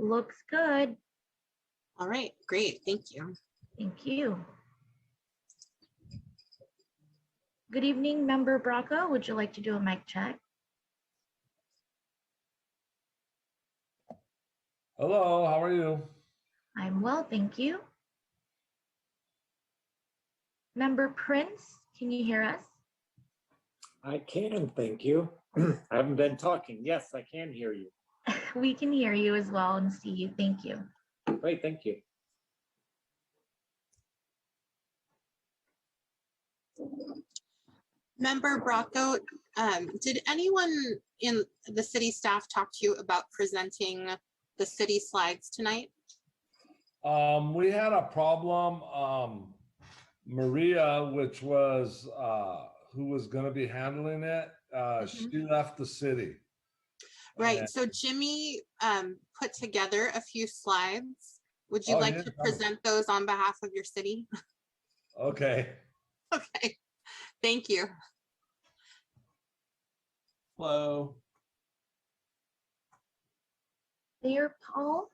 Looks good. All right, great, thank you. Thank you. Good evening, Member Bracco. Would you like to do a mic check? Hello, how are you? I'm well, thank you. Member Prince, can you hear us? I can, thank you. I haven't been talking. Yes, I can hear you. We can hear you as well and see you. Thank you. Great, thank you. Member Bracco, did anyone in the city staff talk to you about presenting the city slides tonight? We had a problem. Maria, which was who was going to be handling it, she left the city. Right, And, so Jimmy put together a few slides. Would you like to present those on behalf of your city? Okay. Okay, thank you. Hello. Mayor Paul,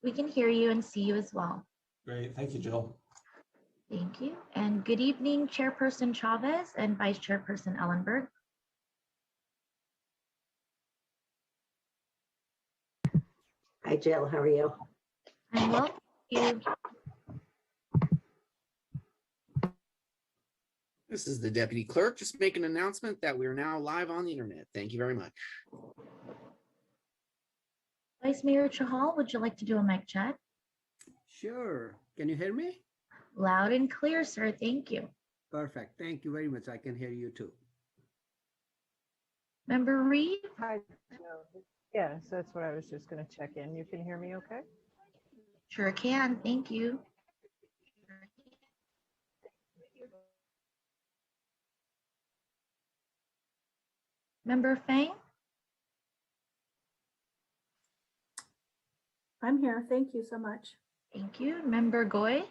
we can hear you and see you as well. Great, thank you, Jill. Thank you. And good evening, Chairperson Chavez and Vice Chairperson Ellenberg. Hi, Jill. How are you? I'm well, thank you. This is the Deputy Clerk, just make an announcement that we're now live on the internet. Thank you very much. Vice Mayor Chahal, would you like to do a mic check? Sure. Can you hear me? Loud and clear, sir. Thank you. Perfect. Thank you very much. I can hear you too. Member Reed? Hi, Joe. Yes, that's what I was just going to check in. You can hear me okay? Sure can. Thank you. Member Fang? I'm here. Thank you so much. Thank you. Member Goy?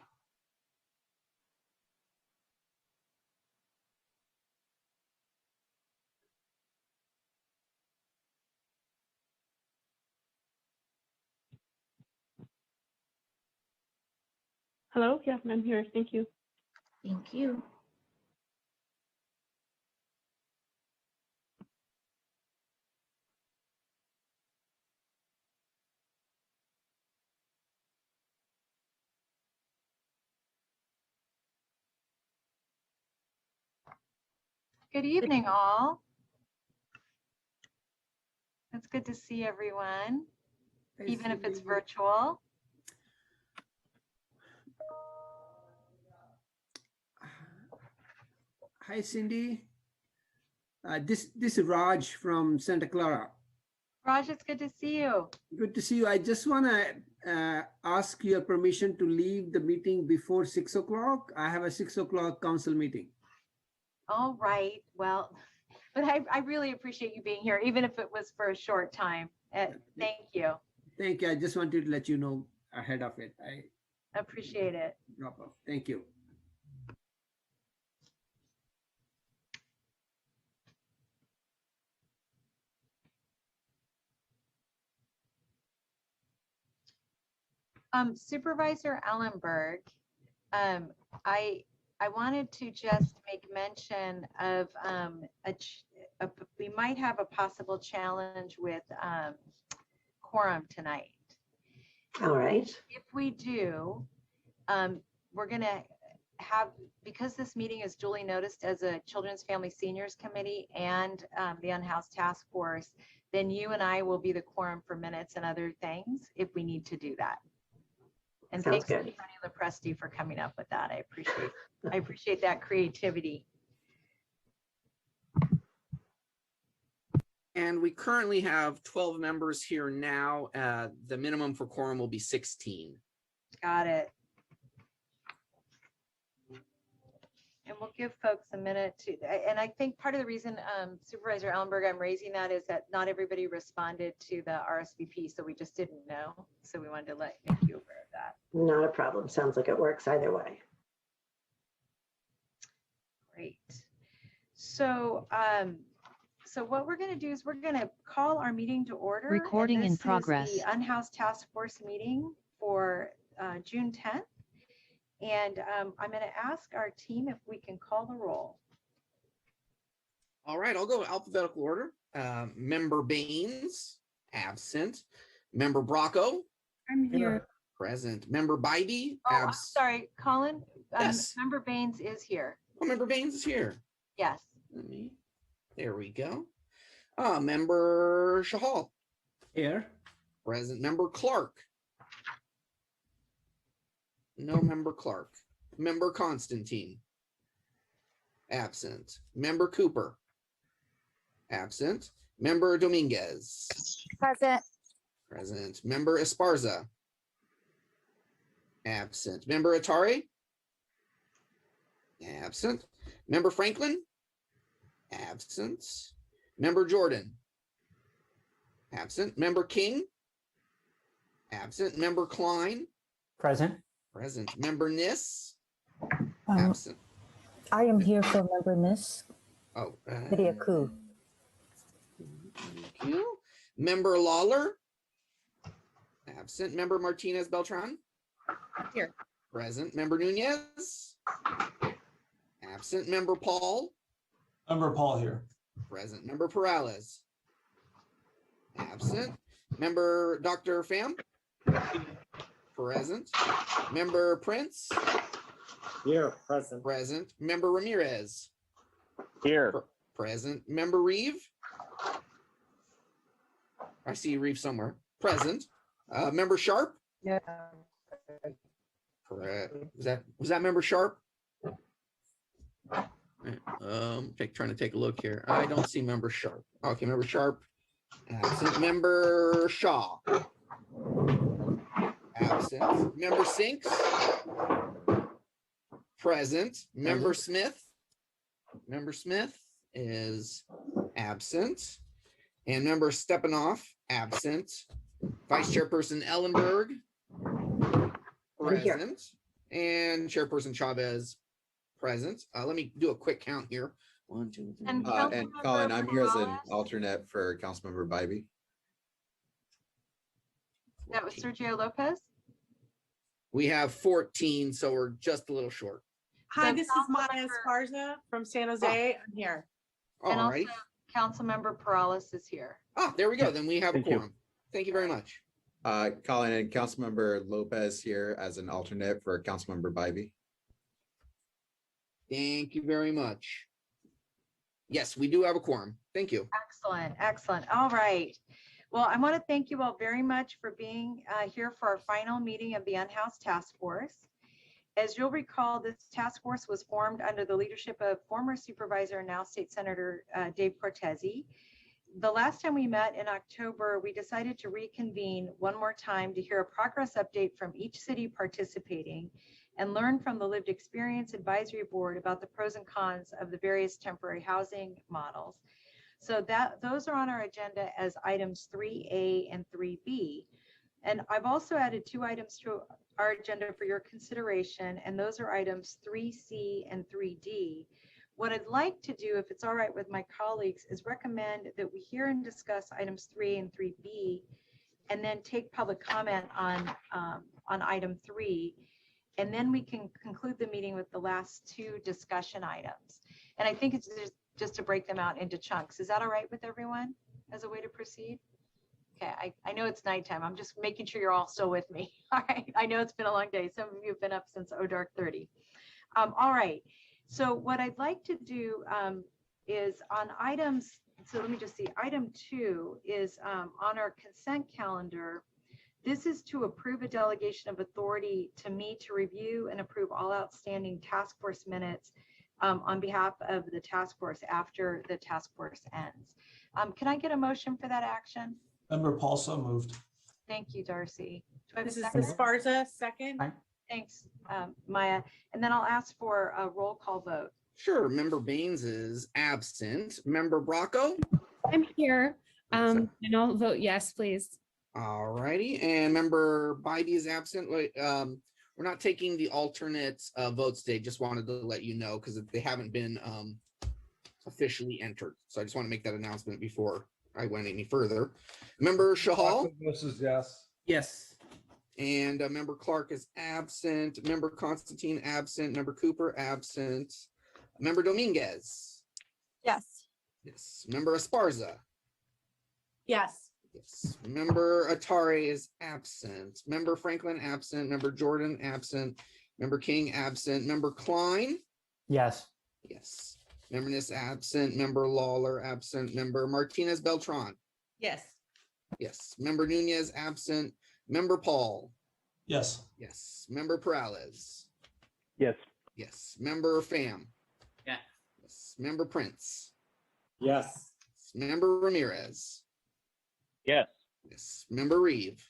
Hello? Yeah, I'm here. Thank you. Thank you. Good evening, all. It's good to see everyone, even if it's virtual. Hi, Cindy. This is Raj from Santa Clara. Raj, it's good to see you. Good to see you. I just want to ask your permission to leave the meeting before 6 o'clock. I have a 6 o'clock council meeting. All right. Well, but I really appreciate you being here, even if it was for a short time. Thank you. Thank you. I just wanted to let you know ahead of it. I appreciate it. Drop off. Thank you. Supervisor Ellenberg, I wanted to just make mention of we might have a possible challenge with quorum tonight. All right. If we do, we're going to have, because this meeting is duly noticed as a Children's Family Seniors Committee and the Unhoused Task Force, then you and I will be the quorum for minutes and other things if we need to do that. And Sounds thanks good. to Tony Lepresti for coming up with that. I appreciate that creativity. And we currently have 12 members here now. The minimum for quorum will be 16. Got it. And we'll give folks a minute to, and I think part of the reason Supervisor Ellenberg, I'm raising that is that not everybody responded to the RSVP, so we just didn't know. So we wanted to make you aware of that. Not a problem. Sounds like it works either way. Great. So So what we're going to do is we're going to call our meeting to order. Recording in This is progress. the Unhoused Task Force meeting for June 10th. And I'm going to ask our team if we can call the roll. All right, I'll go alphabetical order. Member Baines, absent. Member Bracco, I'm here. present. Member Bybee, Oh, I'm absent. sorry, Colin. Yes. Member Baines is here. Oh, Member Baines is here. Yes. There we go. Member Shahal, Here. present. Member Clark. No member Clark. Member Constantine, absent. Member Cooper, absent. Member Dominguez, Present. present. Member Esparza, absent. Member Atari, absent. Member Franklin, absent. Member Jordan, absent. Member King, absent. Member Klein, Present. present. Member Nis, Um, absent. I am here for Member Miss Oh, Lydia Koo. thank you. Member Lawler, absent. Member Martinez Beltran, Here. present. Member Nunez, absent. Member Paul, Member Paul here. present. Member Perales, absent. Member Dr. Pham, present. Member Prince, Here, present. present. Member Ramirez, Here. present. Member Reeve, I see Reeve somewhere, present. Member Sharp, Yeah. correct. Was that Member Sharp? Trying to take a look here. I don't see Member Sharp. Okay, Member Sharp, absent. Member Shaw, absent. Member Sinks, present. Member Smith, is absent. And Member Stepanoff, absent. Vice Chairperson Ellenberg, I'm here. present. And Chairperson Chavez, present. Let me do a quick count here. 1, 2, 3. And And Colin, I'm here as an Morales? alternate for Councilmember Bybee. That was Sergio Lopez. We have 14, so we're just a little short. Hi, So this is Maya Councilmember- Esparza from San Jose. I'm here. And All also right. Councilmember Perales is here. Oh, there we go. Then we have a Thank you. quorum. Thank you very much. Colin and Councilmember Lopez here as an alternate for Councilmember Bybee. Thank you very much. Yes, we do have a quorum. Thank you. Excellent, excellent. All right. Well, I want to thank you all very much for being here for our final meeting of the Unhoused Task Force. As you'll recall, this task force was formed under the leadership of former Supervisor and now State Senator Dave Cortese. The last time we met in October, we decided to reconvene one more time to hear a progress update from each city participating and learn from the Lived Experience Advisory Board about the pros and cons of the various temporary housing models. So those are on our agenda as items 3A and 3B. And I've also added 2 items to our agenda for your consideration, and those are items 3C and 3D. What I'd like to do, if it's all right with my colleagues, is recommend that we hear and discuss items 3A and 3B, and then take public comment on item 3. And then we can conclude the meeting with the last 2 discussion items. And I think it's just to break them out into chunks. Is that all right with everyone as a way to proceed? Okay, I know it's nighttime. I'm just making sure you're all still with me. All right, I know it's been a long day. Some of you have been up since dark 30. All right, so what I'd like to do is on items, so let me just see, item 2 is on our consent calendar. This is to approve a delegation of authority to me to review and approve all outstanding task force minutes on behalf of the task force after the task force ends. Can I get a motion for that action? Member Paul so moved. Thank you, Darcy. Do I have a This is second? Esparza, second. Aye. Thanks, Maya. And then I'll ask for a roll call vote. Sure. Member Baines is absent. Member Bracco. I'm here. And I'll vote yes, please. All righty. And Member Bybee is absent. We're not taking the alternate votes today. Just wanted to let you know because they haven't been officially entered. So I just want to make that announcement before I went any further. Member Shahal? This is yes. Yes. And Member Clark is absent. Member Constantine absent. Member Cooper absent. Member Dominguez? Yes. Yes. Member Esparza? Yes. Yes. Member Atari is absent. Member Franklin absent. Member Jordan absent. Member King absent. Member Klein? Yes. Yes. Member Nis absent. Member Lawler absent. Member Martinez Beltran? Yes. Yes. Member Nunez absent. Member Paul? Yes. Yes. Member Peralez? Yes. Yes. Member Pham? Yes. Yes. Member Prince? Yes. Member Ramirez? Yes. Yes. Member Reeve?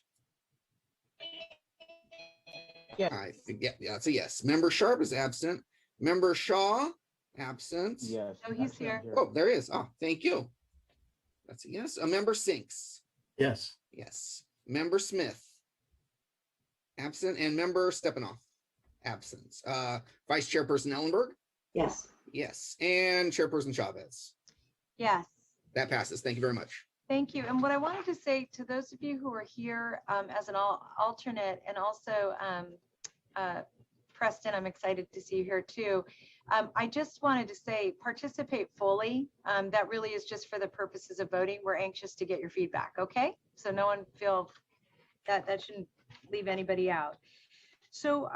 Yes. I think, yeah, that's a yes. Member Sharp is absent. Member Shaw, absent. Yes. Oh, he's here. Oh, there he is. Oh, thank you. That's a yes. A member Sinks. Yes. Yes. Member Smith, absent. And member Stepanoff, absent. Vice Chairperson Ellenberg? Yes. Yes. And Chairperson Chavez. Yes. That passes. Thank you very much. Thank you. And what I wanted to say to those of you who are here as an alternate, and also Preston, I'm excited to see you here too. I just wanted to say, participate fully. That really is just for the purposes of voting. We're anxious to get your feedback, okay? So no one feel that shouldn't leave anybody out. So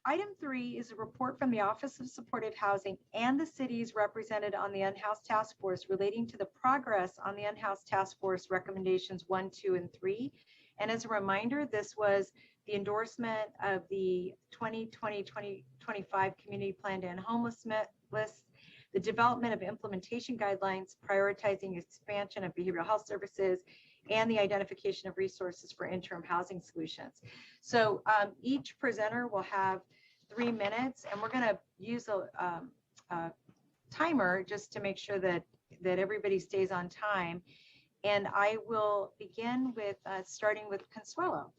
item 3 is a report from the Office of Supportive Housing and the cities represented on the Unhoused Task Force relating to the progress on the Unhoused Task Force recommendations 1, 2, and 3. And as a reminder, this was the endorsement of the 2020-2025 Community Plan to End Homelessness, the development of implementation guidelines, prioritizing expansion of behavioral health services, and the identification of resources for interim housing solutions. So each presenter will have 3 minutes, and we're going to use a timer just to make sure that everybody stays on time. And I will begin with starting with Consuelo.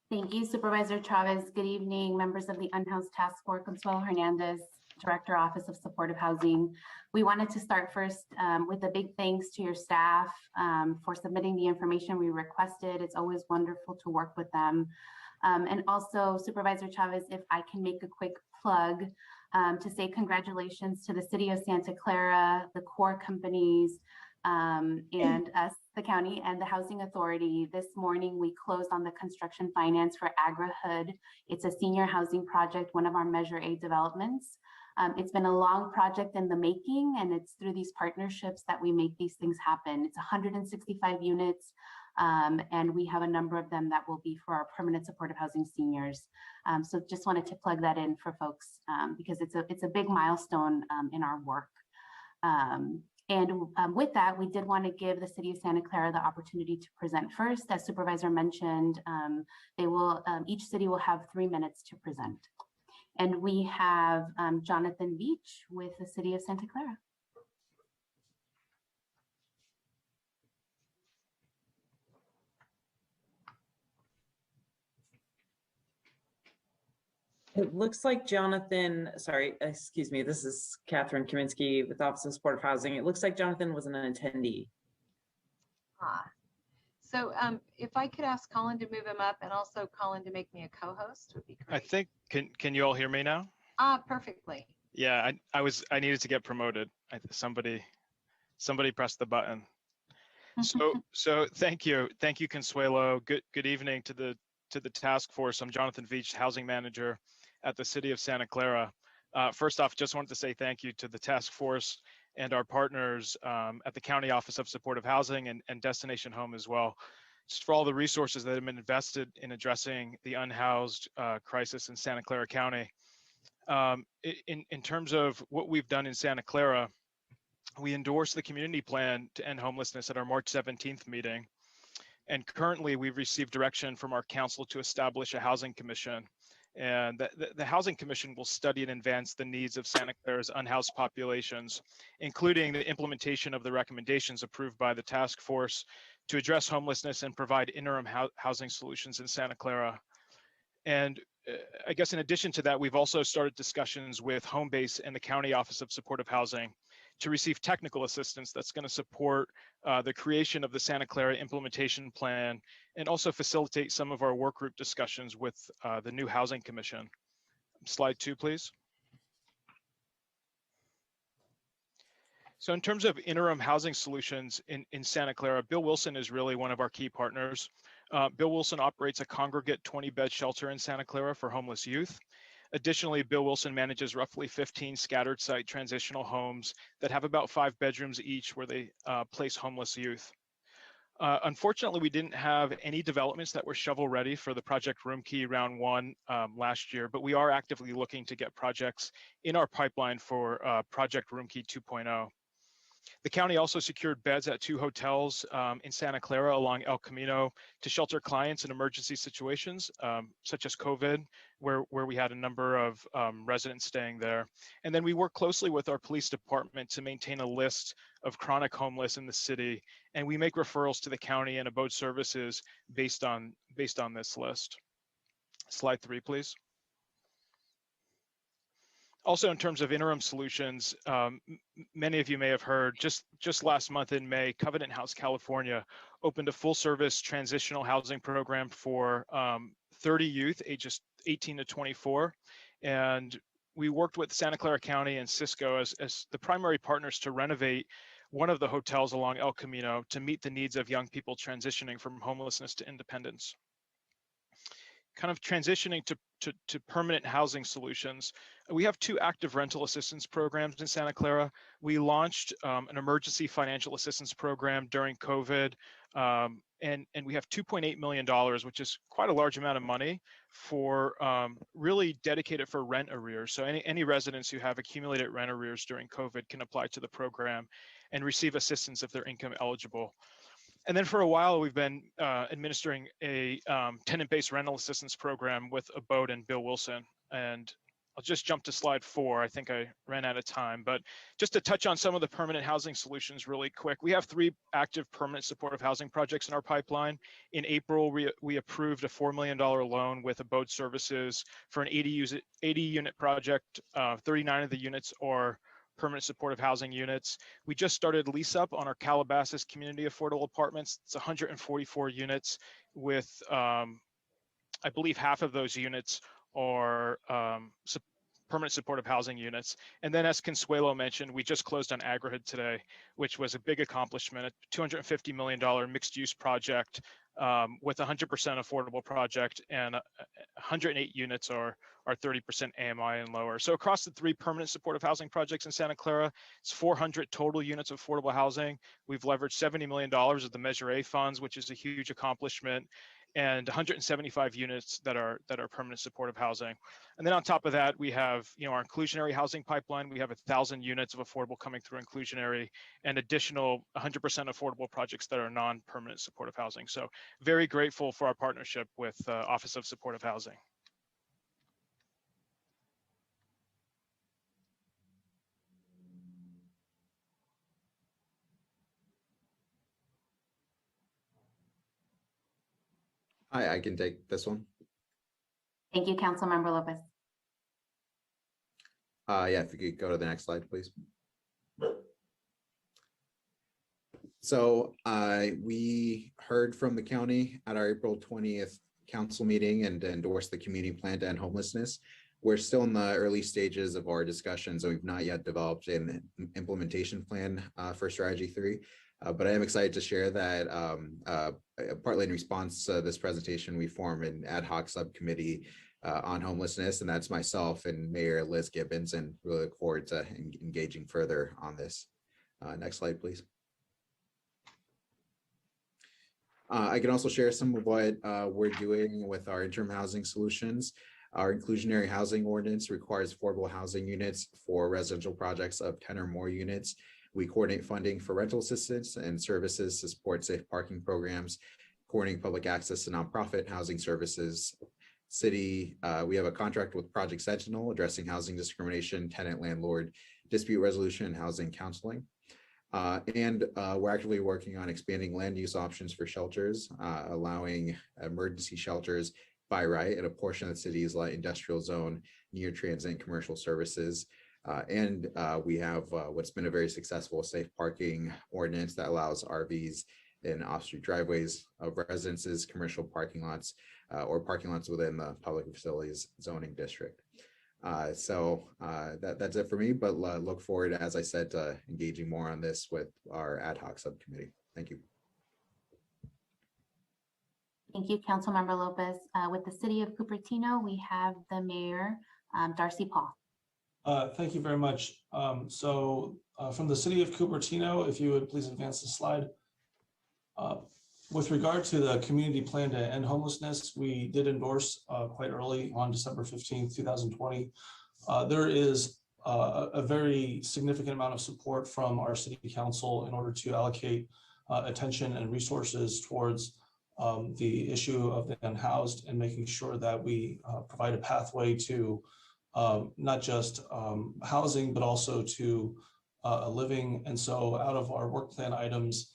Thank you, Supervisor Chavez. Good evening, members of the Unhoused Task Force. Consuelo Hernandez, Director, Office of Supportive Housing. We wanted to start first with a big thanks to your staff for submitting the information we requested. It's always wonderful to work with them. And also, Supervisor Chavez, if I can make a quick plug to say congratulations to the City of Santa Clara, the core companies, and us, the county, and the Housing Authority. This morning, we closed on the construction finance for AgriHood. It's a senior housing project, one of our Measure A developments. It's been a long project in the making, and it's through these partnerships that we make these things happen. It's 165 units, and we have a number of them that will be for our permanent supportive housing seniors. So just wanted to plug that in for folks because it's a big milestone in our work. With that, we did want to give the City of Santa Clara the opportunity to present first. As Supervisor mentioned, each city will have 3 minutes to present. And we have Jonathan Veach with the City of Santa Clara. It looks like Jonathan, sorry, excuse me, this is Catherine Kaminsky with Office of Supportive Housing. It looks like Jonathan was an attendee. So if I could ask Colin to move him up, and also Colin to make me a co-host would be great. I think, can you all hear me now? Perfectly. Yeah, I needed to get promoted. Somebody pressed the button. So thank you, Consuelo. Good evening to the task force. I'm Jonathan Veach, housing manager at the City of Santa Clara. First off, just wanted to say thank you to the task force and our partners at the County Office of Supportive Housing and Destination Home as well, just for all the resources that have been invested in addressing the unhoused crisis in Santa Clara County. In terms of what we've done in Santa Clara, we endorsed the community plan to end homelessness at our March 17th meeting. And currently we've received direction from our council to establish a housing commission. And the Housing Commission will study and advance the needs of Santa Clara's unhoused populations, including the implementation of the recommendations approved by the task force to address homelessness and provide interim housing solutions in Santa Clara. And I guess in addition to that, we've also started discussions with Homebase and the County Office of Supportive Housing to receive technical assistance that's going to support the creation of the Santa Clara implementation plan and also facilitate some of our work group discussions with the new Housing Commission. Slide 2, please. So in terms of interim housing solutions in Santa Clara, Bill Wilson is really one of our key partners. Bill Wilson operates a congregate 20-bed shelter in Santa Clara for homeless youth. Additionally, Bill Wilson manages roughly 15 scattered site transitional homes that have about 5 bedrooms each where they place homeless youth. Unfortunately, we didn't have any developments that were shovel ready for the Project Room Key Round 1 last year, but we are actively looking to get projects in our pipeline for Project Room Key 2.0. The county also secured beds at 2 hotels in Santa Clara along El Camino to shelter clients in emergency situations, such as COVID, where we had a number of residents staying there. And then we work closely with our police department to maintain a list of chronic homeless in the city, and we make referrals to the county and abode services based on this list. Slide 3, please. Also, in terms of interim solutions, many of you may have heard just last month in May, Covenant House, California, opened a full-service transitional housing program for 30 youth ages 18 to 24. And we worked with Santa Clara County and Cisco as the primary partners to renovate one of the hotels along El Camino to meet the needs of young people transitioning from homelessness to independence. Kind of transitioning to permanent housing solutions, we have 2 active rental assistance programs in Santa Clara. We launched an emergency financial assistance program during COVID, and we have $2.8 million, which is quite a large amount of money for really dedicated for rent arrears. So any residents who have accumulated rent arrears during COVID can apply to the program and receive assistance if they're income eligible. And then for a while, we've been administering a tenant-based rental assistance program with Abode and Bill Wilson. And I'll just jump to slide 4. I think I ran out of time, but just to touch on some of the permanent housing solutions really quick. We have 3 active permanent supportive housing projects in our pipeline. In April, we approved a $4 million loan with Abode Services for an 80 unit project. 39 of the units are permanent supportive housing units. We just started lease up on our Calabasas community affordable apartments. It's 144 units with, I believe half of those units are permanent supportive housing units. And then as Consuelo mentioned, we just closed on Agrihood today, which was a big accomplishment, a $250 million mixed use project with 100% affordable project, and 108 units are 30% AMI and lower. So across the 3 permanent supportive housing projects in Santa Clara, it's 400 total units of affordable housing. We've leveraged $70 million of the Measure A funds, which is a huge accomplishment, and 175 units that are permanent supportive housing. And then on top of that, we have our inclusionary housing pipeline. We have 1,000 units of affordable coming through inclusionary, and additional 100% affordable projects that are non-permanent supportive housing. So very grateful for our partnership with Office of Supportive Housing. Hi, I can take this one. Thank you, Councilmember Lopez. Yeah, if you could go to the next slide, please. So we heard from the county at our April 20th council meeting and endorsed the community plan to end homelessness. We're still in the early stages of our discussions, and we've not yet developed an implementation plan for strategy 3. But I am excited to share that partly in response to this presentation, we formed an ad hoc subcommittee on homelessness, and that's myself and Mayor Liz Gibbons, and really look forward to engaging further on this. Next slide, please. I can also share some of what we're doing with our interim housing solutions. Our inclusionary housing ordinance requires affordable housing units for residential projects of 10 or more units. We coordinate funding for rental assistance and services to support safe parking programs, coordinating public access to nonprofit housing services. We have a contract with Project Sentinel addressing housing discrimination, tenant landlord dispute resolution, and housing counseling. And we're actively working on expanding land use options for shelters, allowing emergency shelters by right in a portion of the city's light industrial zone near transit and commercial services. And we have what's been a very successful safe parking ordinance that allows RVs in off-street driveways of residences, commercial parking lots, or parking lots within the public facilities zoning district. That's it for me, but look forward, as I said, to engaging more on this with our ad hoc subcommittee. Thank you. Thank you, Councilmember Lopez. With the city of Cupertino, we have the mayor, Darcy Paul. Thank you very much. From the city of Cupertino, if you would please advance the slide. With regard to the community plan to end homelessness, we did endorse quite early on December 15th, 2020. There is a very significant amount of support from our city council in order to allocate attention and resources towards the issue of the unhoused and making sure that we provide a pathway to not just housing, but also to a living. And so out of our work plan items,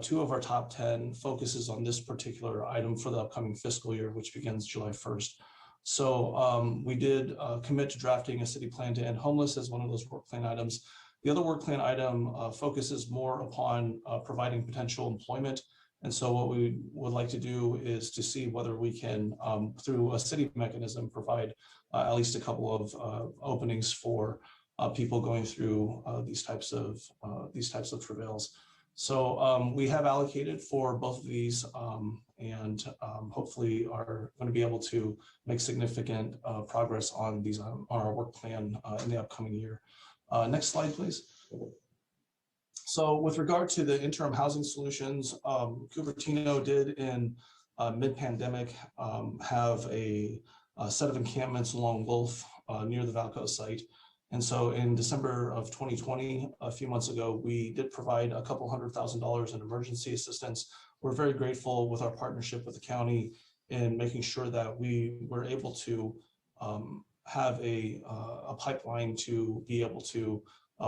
2 of our top 10 focuses on this particular item for the upcoming fiscal year, which begins July 1st. So we did commit to drafting a city plan to end homeless as one of those work plan items. The other work plan item focuses more upon providing potential employment. And so what we would like to do is to see whether we can, through a city mechanism, provide at least a couple of openings for people going through these types of travails. So we have allocated for both of these and hopefully are going to be able to make significant progress on these on our work plan in the upcoming year. Next slide, please. So with regard to the interim housing solutions, Cupertino did in mid-pandemic have a set of encampments along Wolf near the Valco site. And so in December of 2020, a few months ago, we did provide a couple $100,000 in emergency assistance. We're very grateful with our partnership with the county in making sure that we were able to have a pipeline to be able to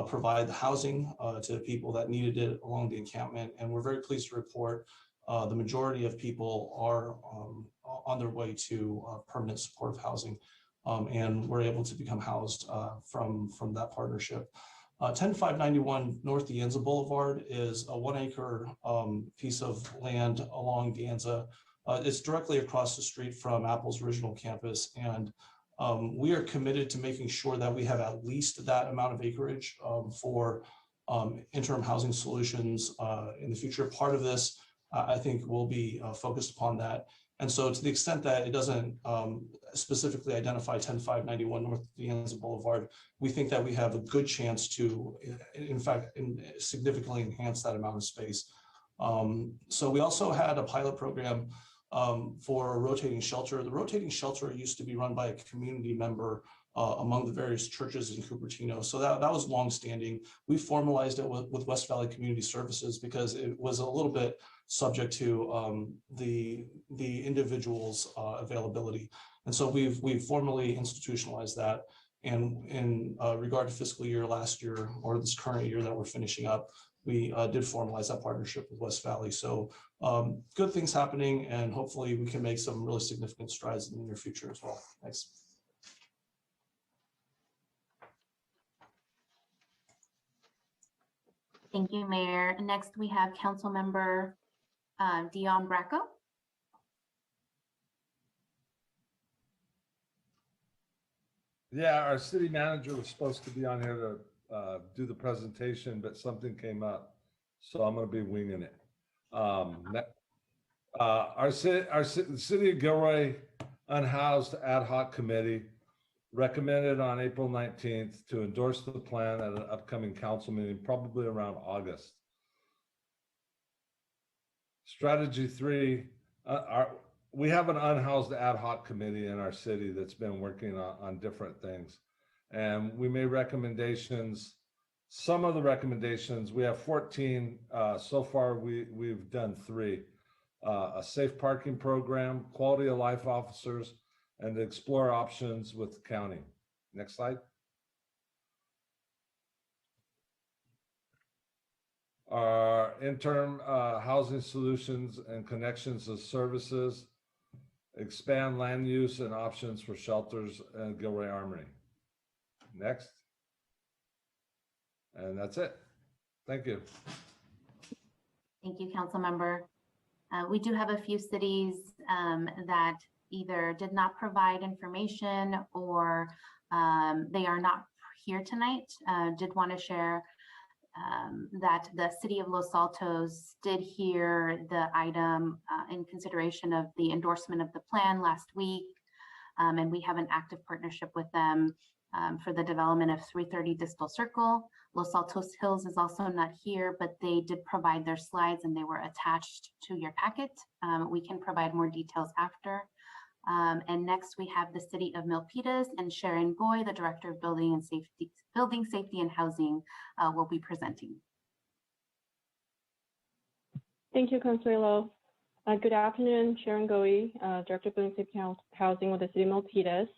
provide the housing to the people that needed it along the encampment. And we're very pleased to report the majority of people are on their way to permanent supportive housing. And we're able to become housed from that partnership. 10591 North De Anza Boulevard is a 1 acre piece of land along De Anza. It's directly across the street from Apple's original campus. And we are committed to making sure that we have at least that amount of acreage for interim housing solutions in the future. Part of this, I think, will be focused upon that. And so to the extent that it doesn't specifically identify 10591 North De Anza Boulevard, we think that we have a good chance to, in fact, significantly enhance that amount of space. So we also had a pilot program for a rotating shelter. The rotating shelter used to be run by a community member among the various churches in Cupertino. So that was longstanding. We formalized it with West Valley Community Services because it was a little bit subject to the individual's availability. And so we've formally institutionalized that. And in regard to fiscal year last year, or this current year that we're finishing up, we did formalize that partnership with West Valley. So good things happening, and hopefully we can make some really significant strides in the near future as well. Thanks. Thank you, Mayor. Next, we have Councilmember Dion Bracco. Yeah, our city manager was supposed to be on here to do the presentation, but something came up, so I'm going to be winging it. Our city of Gilroy Unhoused Ad Hoc Committee recommended on April 19th to endorse the plan at an upcoming council meeting, probably around August. Strategy 3, we have an unhoused ad hoc committee in our city that's been working on different things. And we made recommendations. Some of the recommendations, we have 14. So far, we've done 3. A safe parking program, quality of life officers, and to explore options with the county. Next slide. Our interim housing solutions and connections of services expand land use and options for shelters and Gilroy Armory. Next. And that's it. Thank you. Thank you, council member. We do have a few cities that either did not provide information or they are not here tonight. Did want to share that the city of Los Altos did hear the item in consideration of the endorsement of the plan last week. And we have an active partnership with them for the development of 330 Distal Circle. Los Altos Hills is also not here, but they did provide their slides and they were attached to your packet. We can provide more details after. And next we have the city of Milpitas, and Sharon Goy, the Director of Building Safety and Housing, will be presenting. Thank you, Consuelo. Good afternoon, Sharon Goy, Director of Building Safety and Housing with the city of Milpitas.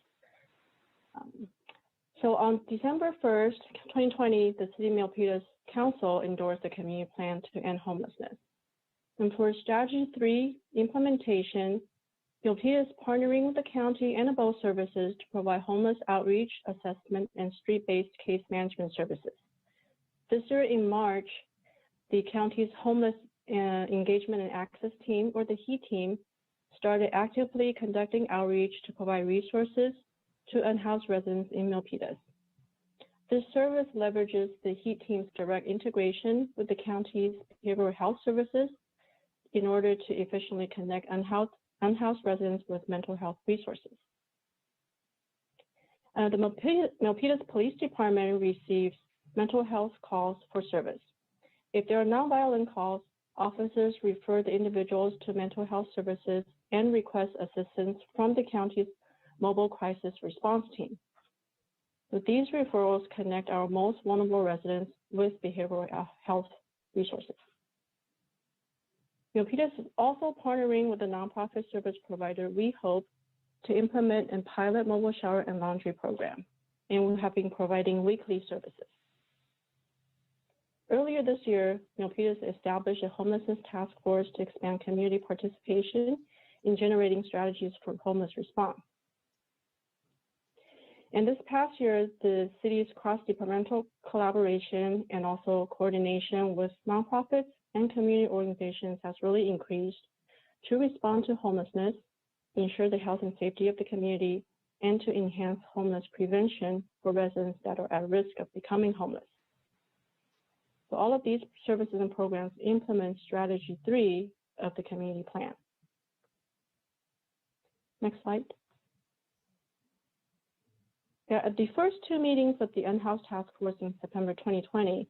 So on December 1st, 2020, the City of Milpitas Council endorsed the community plan to end homelessness. And for Strategy 3 implementation, Milpitas partnering with the county and adult services to provide homeless outreach, assessment, and street-based case management services. This year in March, the county's Homeless Engagement and Access Team, or the HE team, started actively conducting outreach to provide resources to unhoused residents in Milpitas. This service leverages the HEAT team's direct integration with the county's behavioral health services in order to efficiently connect unhoused residents with mental health resources. The Milpitas Police Department receives mental health calls for service. If there are nonviolent calls, officers refer the individuals to mental health services and request assistance from the county's mobile crisis response team. So these referrals connect our most vulnerable residents with behavioral health resources. Milpitas is also partnering with the nonprofit service provider We Hope to implement a pilot mobile shower and laundry program, and we have been providing weekly services. Earlier this year, Milpitas established a homelessness task force to expand community participation in generating strategies for homeless response. And this past year, the city's cross-departmental collaboration and also coordination with nonprofits and community organizations has really increased to respond to homelessness, ensure the health and safety of the community, and to enhance homeless prevention for residents that are at risk of becoming homeless. So all of these services and programs implement Strategy 3 of the community plan. Next slide. At the first two meetings of the Unhoused Task Force in September 2020,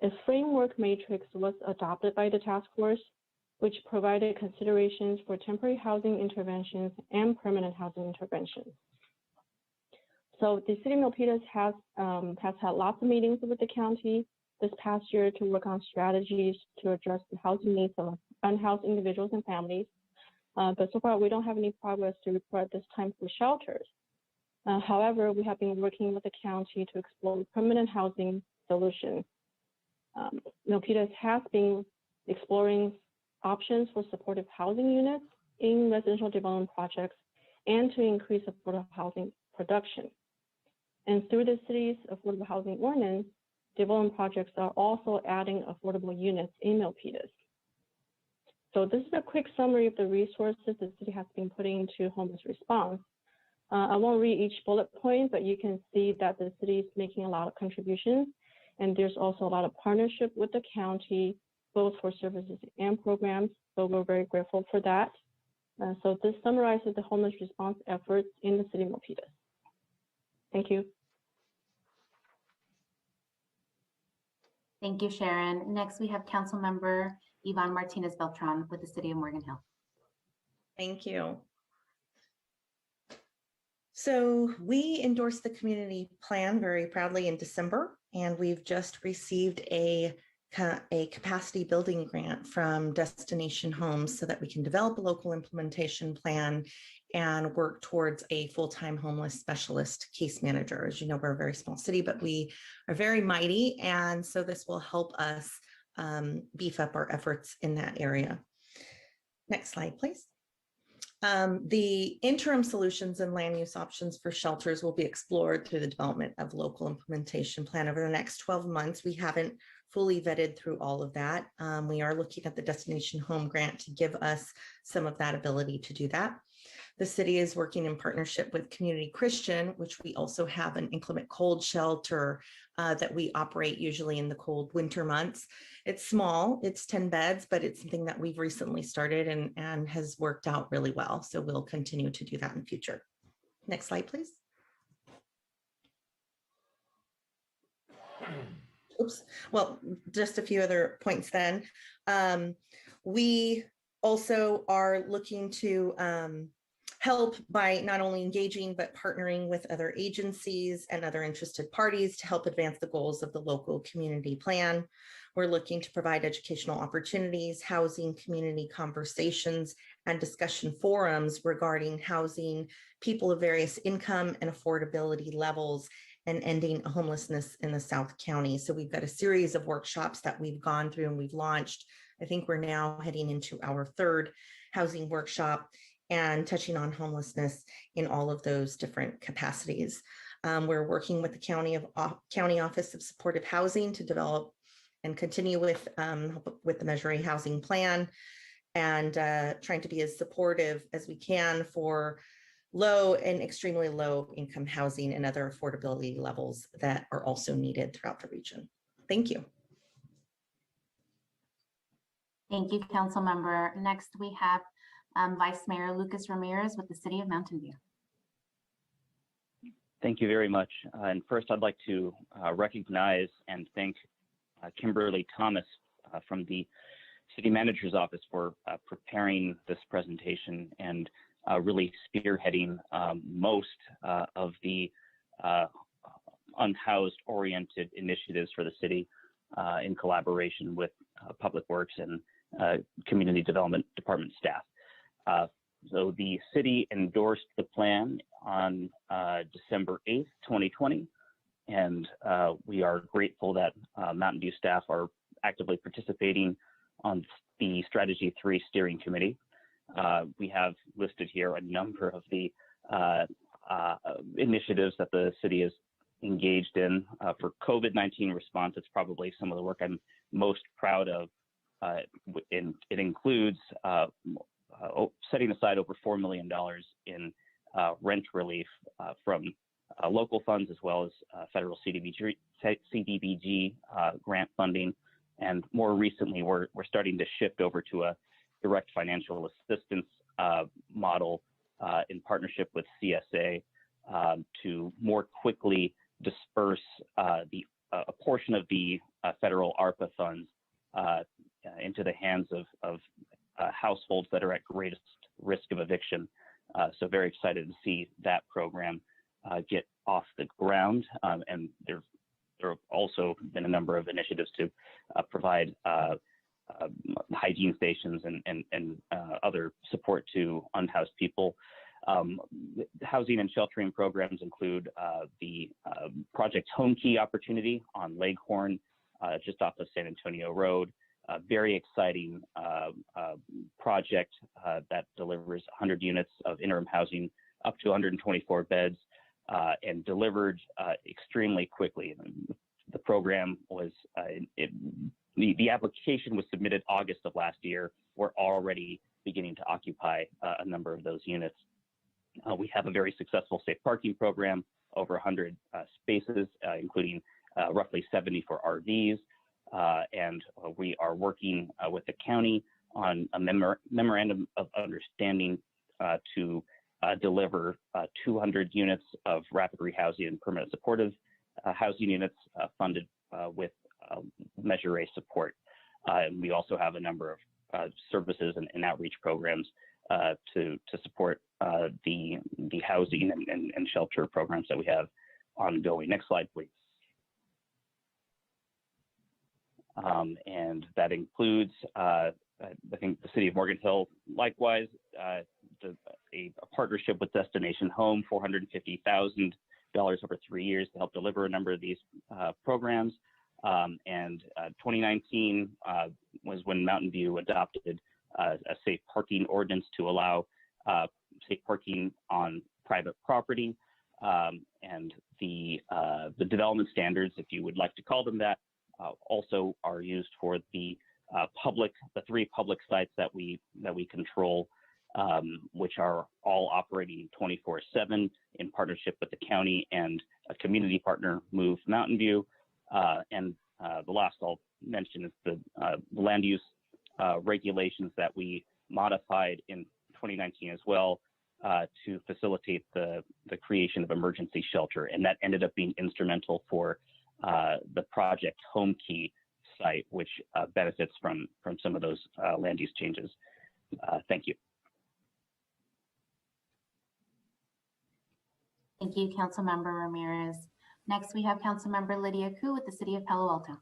a framework matrix was adopted by the task force, which provided considerations for temporary housing interventions and permanent housing interventions. So the city of Milpitas has had lots of meetings with the county this past year to work on strategies to address the housing needs of unhoused individuals and families. But so far, we don't have any progress to report at this time for shelters. However, we have been working with the county to explore permanent housing solutions. Milpitas has been exploring options for supportive housing units in residential development projects and to increase affordable housing production. And through the city's affordable housing ordinance, development projects are also adding affordable units in Milpitas. So this is a quick summary of the resources the city has been putting into homeless response. I won't read each bullet point, but you can see that the city is making a lot of contributions, and there's also a lot of partnership with the county, both for services and programs. So we're very grateful for that. So this summarizes the homeless response efforts in the city of Milpitas. Thank you. Thank you, Sharon. Next, we have Council Member Yvonne Martinez Beltran with the city of Morgan Hill. Thank you. So we endorsed the community plan very proudly in December, and we've just received a capacity building grant from Destination Homes so that we can develop a local implementation plan and work towards a full-time homeless specialist case manager. As you know, we're a very small city, but we are very mighty, and so this will help us beef up our efforts in that area. Next slide, please. The interim solutions and land use options for shelters will be explored through the development of local implementation plan over the next 12 months. We haven't fully vetted through all of that. We are looking at the Destination Home Grant to give us some of that ability to do that. The city is working in partnership with Community Christian, which we also have an inclement cold shelter that we operate usually in the cold winter months. It's small, it's 10 beds, but it's something that we've recently started and has worked out really well. So we'll continue to do that in the future. Next slide, please. Oops. Well, just a few other points then. We also are looking to help by not only engaging, but partnering with other agencies and other interested parties to help advance the goals of the local community plan. We're looking to provide educational opportunities, housing, community conversations, and discussion forums regarding housing, people of various income and affordability levels, and ending homelessness in the South County. So we've got a series of workshops that we've gone through and we've launched. I think we're now heading into our third housing workshop and touching on homelessness in all of those different capacities. We're working with the County Office of Supportive Housing to develop and continue with the Measure A housing plan, and trying to be as supportive as we can for low and extremely low income housing and other affordability levels that are also needed throughout the region. Thank you. Thank you, Council Member. Next, we have Vice Mayor Lucas Ramirez with the City of Mountain View. Thank you very much. And first, I'd like to recognize and thank Kimberly Thomas from the City Manager's Office for preparing this presentation and really spearheading most of the unhoused oriented initiatives for the city in collaboration with Public Works and Community Development Department staff. So the city endorsed the plan on December 8th, 2020, and we are grateful that Mountain View staff are actively participating on the Strategy 3 Steering Committee. We have listed here a number of the initiatives that the city is engaged in for COVID-19 response. It's probably some of the work I'm most proud of. It includes setting aside over $4 million in rent relief from local funds, as well as federal CDBG grant funding. And more recently, we're starting to shift over to a direct financial assistance model in partnership with CSA to more quickly disperse a portion of the federal ARPA funds into the hands of households that are at greatest risk of eviction. So very excited to see that program get off the ground. And there have also been a number of initiatives to provide hygiene stations and other support to unhoused people. Housing and sheltering programs include the Project Home Key opportunity on Leghorn, just off of San Antonio Road. A very exciting project that delivers 100 units of interim housing up to 124 beds and delivered extremely quickly. The program was, the application was submitted August of last year. We're already beginning to occupy a number of those units. We have a very successful safe parking program, over 100 spaces, including roughly 70 for RVs. And we are working with the county on a memorandum of understanding to deliver 200 units of rapid rehousing and permanent supportive housing units funded with Measure A support. And we also have a number of services and outreach programs to support the housing and shelter programs that we have ongoing. Next slide, please. And that includes, I think, the city of Morgan Hill, likewise, a partnership with Destination Home, $450,000 over 3 years to help deliver a number of these programs. And 2019 was when Mountain View adopted a safe parking ordinance to allow safe parking on private property, and the development standards, if you would like to call them that, also are used for the three public sites that we control, which are all operating 24/7 in partnership with the county and a community partner, Move Mountain View. And the last I'll mention is the land use regulations that we modified in 2019 as well, to facilitate the creation of emergency shelter. And that ended up being instrumental for the project Home Key site, which benefits from some of those land use changes. Thank you. Thank you, Councilmember Ramirez. Next, we have Councilmember Lydia Ku with the City of Palo Alto.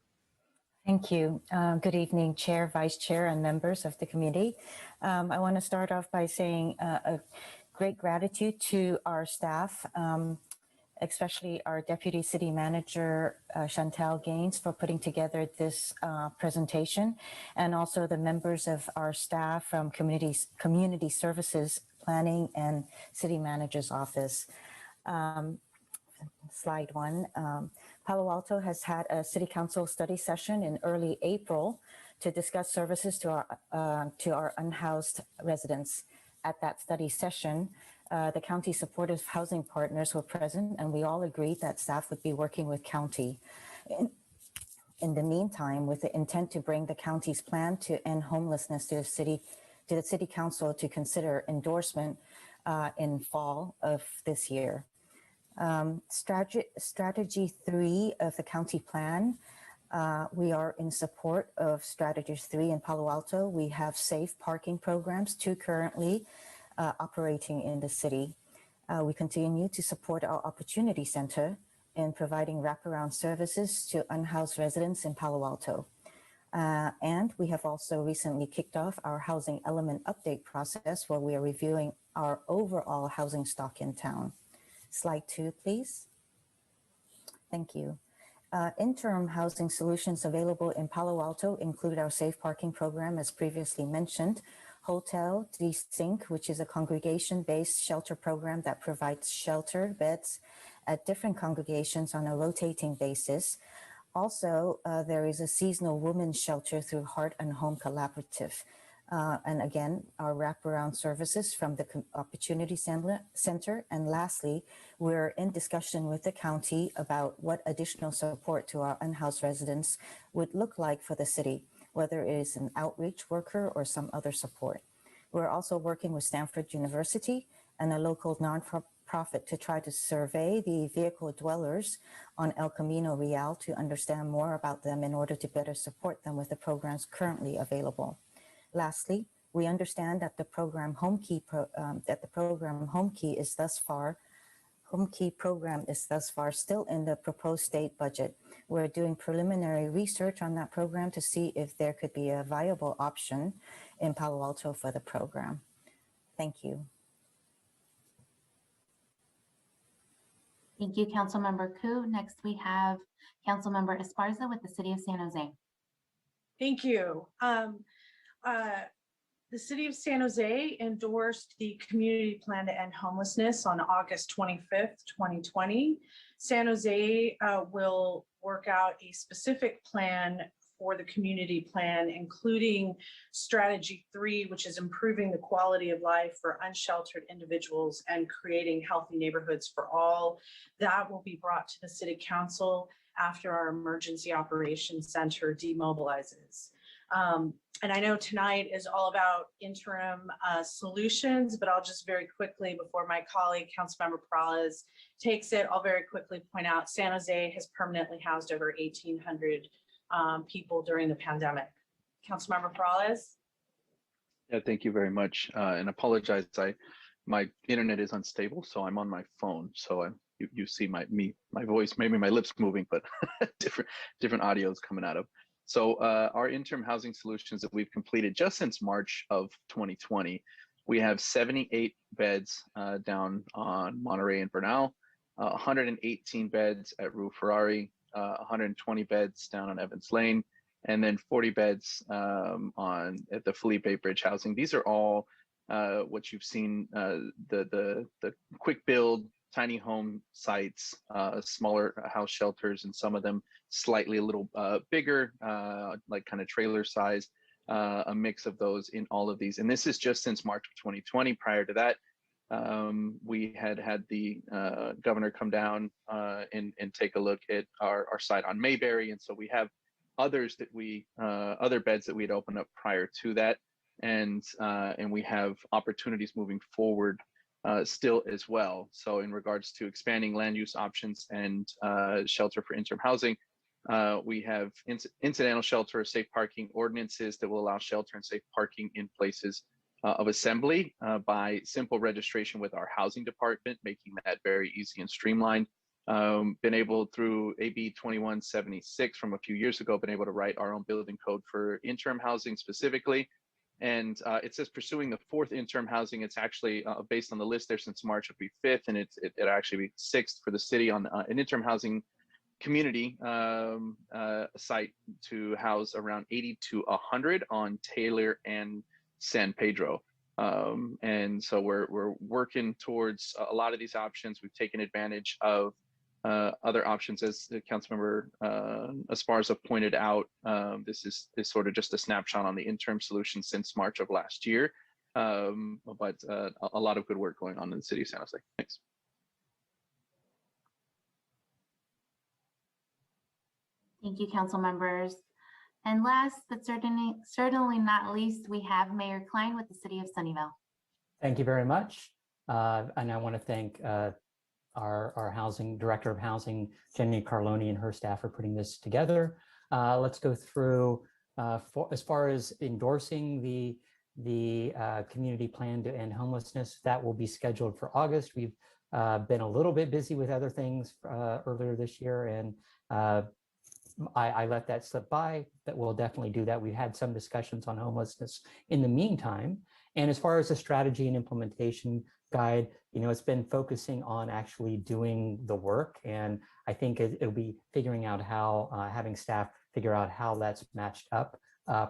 Thank you. Good evening, Chair, Vice Chair, and members of the committee. I want to start off by saying a great gratitude to our staff, especially our Deputy City Manager, Chantal Gaines, for putting together this presentation, and also the members of our staff from Community Services, Planning, and City Manager's Office. Slide one. Palo Alto has had a City Council study session in early April to discuss services to our unhoused residents. At that study session, the county supportive housing partners were present, and we all agreed that staff would be working with county. In the meantime, with the intent to bring the county's plan to end homelessness to the City Council to consider endorsement in fall of this year. Strategy 3 of the county plan. We are in support of Strategy 3 in Palo Alto. We have safe parking programs, 2 currently operating in the city. We continue to support our Opportunity Center in providing wraparound services to unhoused residents in Palo Alto. And we have also recently kicked off our housing element update process, where we are reviewing our overall housing stock in town. Slide 2, please. Thank you. Interim housing solutions available in Palo Alto include our safe parking program, as previously mentioned, Hotel Desync, which is a congregation-based shelter program that provides shelter beds at different congregations on a rotating basis. Also, there is a seasonal women's shelter through Heart and Home Collaborative. And again, our wraparound services from the Opportunity Center. And lastly, we're in discussion with the county about what additional support to our unhoused residents would look like for the city, whether it is an outreach worker or some other support. We're also working with Stanford University and a local nonprofit to try to survey the vehicle dwellers on El Camino Real to understand more about them in order to better support them with the programs currently available. Lastly, we understand that the program Home Key is thus far still in the proposed state budget. We're doing preliminary research on that program to see if there could be a viable option in Palo Alto for the program. Thank you. Thank you, Councilmember Ku. Next, we have Councilmember Esparza with the City of San Jose. Thank you. The City of San Jose endorsed the community plan to end homelessness on August 25th, 2020. San Jose will work out a specific plan for the community plan, including Strategy 3, which is improving the quality of life for unsheltered individuals and creating healthy neighborhoods for all. That will be brought to the City Council after our Emergency Operations Center demobilizes. And I know tonight is all about interim solutions, but I'll just very quickly, before my colleague, Councilmember Peralez, takes it, I'll very quickly point out San Jose has permanently housed over 1,800 people during the pandemic. Councilmember Peralez? Yeah, thank you very much. And apologize, my internet is unstable, so I'm on my phone. So you see my voice, maybe my lips moving, but different audios coming out of. So our interim housing solutions that we've completed just since March of 2020, we have 78 beds down on Monterey and Bernal, 118 beds at Rue Ferrari, 120 beds down on Evans Lane, and then 40 beds at the Felipe Bridge housing. These are all what you've seen, the quick build, tiny home sites, smaller house shelters, and some of them slightly a little bigger, like kind of trailer size, a mix of those in all of these. And this is just since March of 2020. Prior to that, we had the governor come down and take a look at our site on Mayberry. And so we have others that other beds that we had opened up prior to that. And we have opportunities moving forward still as well. So in regards to expanding land use options and shelter for interim housing, we have incidental shelter or safe parking ordinances that will allow shelter and safe parking in places of assembly by simple registration with our housing department, making that very easy and streamlined. Been able through AB 2176 from a few years ago, been able to write our own building code for interim housing specifically. And it says pursuing the 4th interim housing. It's actually based on the list there since March, it'll be 5th, and it'll actually be 6th for the city on an interim housing community site to house around 80 to 100 on Taylor and San Pedro. And so we're working towards a lot of these options. We've taken advantage of other options, as the Councilmember Esparza pointed out. This is sort of just a snapshot on the interim solution since March of last year, but a lot of good work going on in the city of San Jose. Thanks. Thank you, council members. And last, but certainly not least, we have Mayor Klein with the City of Sunnyvale. Thank you very much. And I want to thank our housing director of housing, Jenny Carloni, and her staff for putting this together. Let's go through as far as endorsing the community plan to end homelessness. That will be scheduled for August. We've been a little bit busy with other things earlier this year, and I let that slip by, but we'll definitely do that. We've had some discussions on homelessness in the meantime. And as far as the strategy and implementation guide, it's been focusing on actually doing the work. And I think it'll be figuring out how, having staff figure out how that's matched up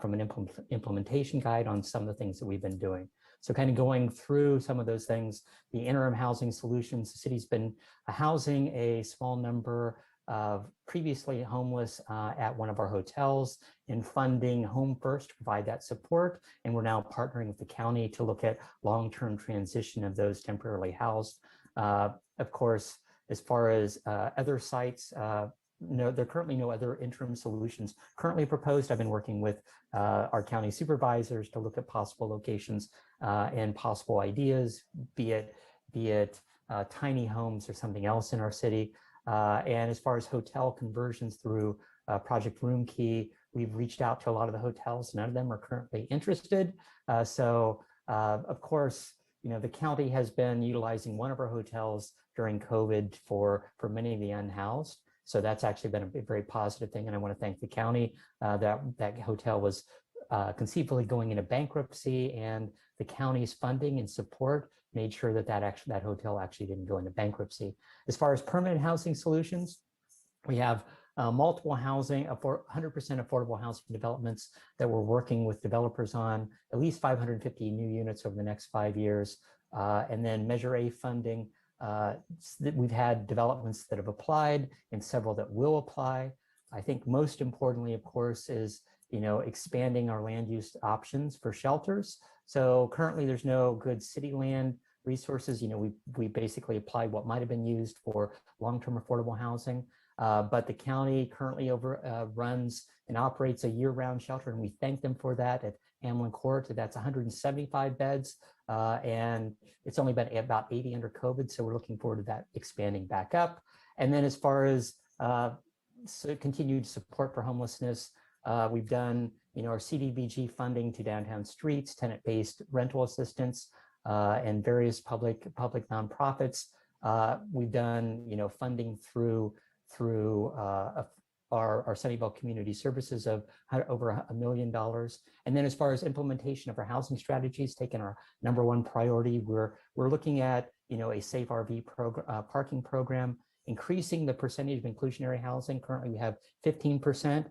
from an implementation guide on some of the things that we've been doing. So kind of going through some of those things, the interim housing solutions, the city's been housing a small number of previously homeless at one of our hotels and funding Home First to provide that support. And we're now partnering with the county to look at long-term transition of those temporarily housed. Of course, as far as other sites, no, there are currently no other interim solutions currently proposed. I've been working with our county supervisors to look at possible locations and possible ideas, be it tiny homes or something else in our city. And as far as hotel conversions through Project Room Key, we've reached out to a lot of the hotels. None of them are currently interested. Of course, the county has been utilizing one of our hotels during COVID for many of the unhoused. So that's actually been a very positive thing. And I want to thank the county that hotel was conceivably going into bankruptcy, and the county's funding and support made sure that hotel actually didn't go into bankruptcy. As far as permanent housing solutions, we have multiple housing, 100% affordable housing developments that we're working with developers on, at least 550 new units over the next 5 years. And then Measure A funding, we've had developments that have applied and several that will apply. I think most importantly, of course, is expanding our land use options for shelters. So currently there's no good city land resources. We basically applied what might have been used for long-term affordable housing, but the county currently runs and operates a year-round shelter, and we thank them for that at Hamlin Court. That's 175 beds, and it's only been about 80 under COVID, so we're looking forward to that expanding back up. And then as far as continued support for homelessness, we've done our CDBG funding to downtown streets, tenant-based rental assistance, and various public nonprofits. We've done funding through our Sunnyvale Community Services of over $1 million. And then as far as implementation of our housing strategies, taking our #1 priority, we're looking at a safe RV parking program, increasing the percentage of inclusionary housing. Currently we have 15%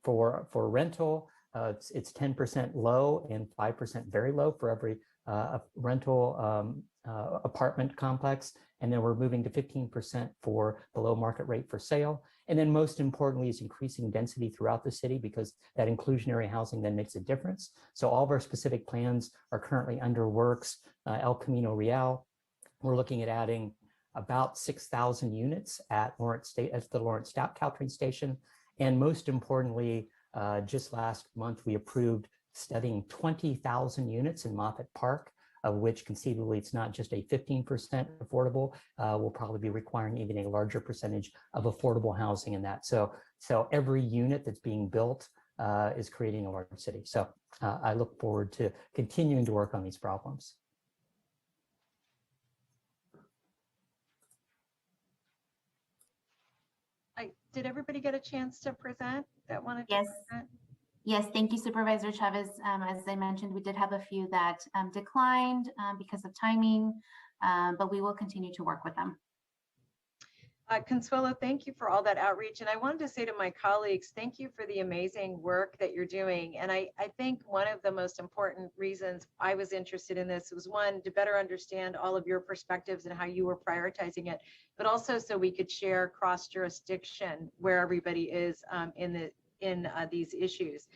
for rental. It's 10% low and 5% very low for every a rental apartment complex. And then we're moving to 15% for below market rate for sale. And then most importantly is increasing density throughout the city, because that inclusionary housing then makes a difference. So all of our specific plans are currently under works. El Camino Real, we're looking at adding about 6,000 units at the Lawrence Caltrain Station. And most importantly, just last month, we approved studying 20,000 units in Moffett Park, of which conceivably it's not just a 15% affordable, we'll probably be requiring even a larger percentage of affordable housing in that. So every unit that's being built is creating a larger city. So I look forward to continuing to work on these problems. Did everybody get a chance to present that wanted to Yes. present? Yes, thank you, Supervisor Chavez. As I mentioned, we did have a few that declined because of timing, but we will continue to work with them. Consuelo, thank you for all that outreach. And I wanted to say to my colleagues, thank you for the amazing work that you're doing. And I think one of the most important reasons I was interested in this was, one, to better understand all of your perspectives and how you were prioritizing it, but also so we could share cross jurisdiction where everybody is in these issues.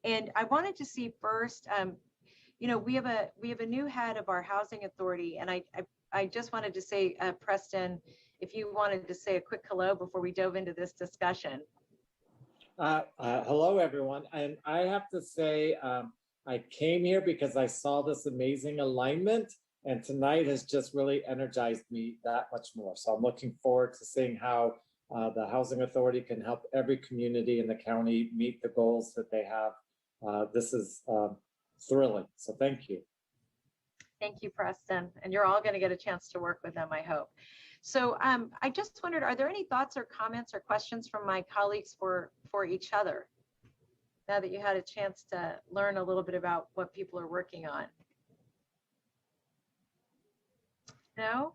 And I wanted to see first, we have a new head of our housing authority, and I just wanted to say, Preston, if you wanted to say a quick hello before we dove into this discussion. Hello, everyone. And I have to say, I came here because I saw this amazing alignment, and tonight has just really energized me that much more. So I'm looking forward to seeing how the Housing Authority can help every community in the county meet the goals that they have. This is thrilling. So thank you. Thank you, Preston. And you're all going to get a chance to work with them, I hope. So I just wondered, are there any thoughts or comments or questions from my colleagues for each other, now that you had a chance to learn a little bit about what people are working on? No?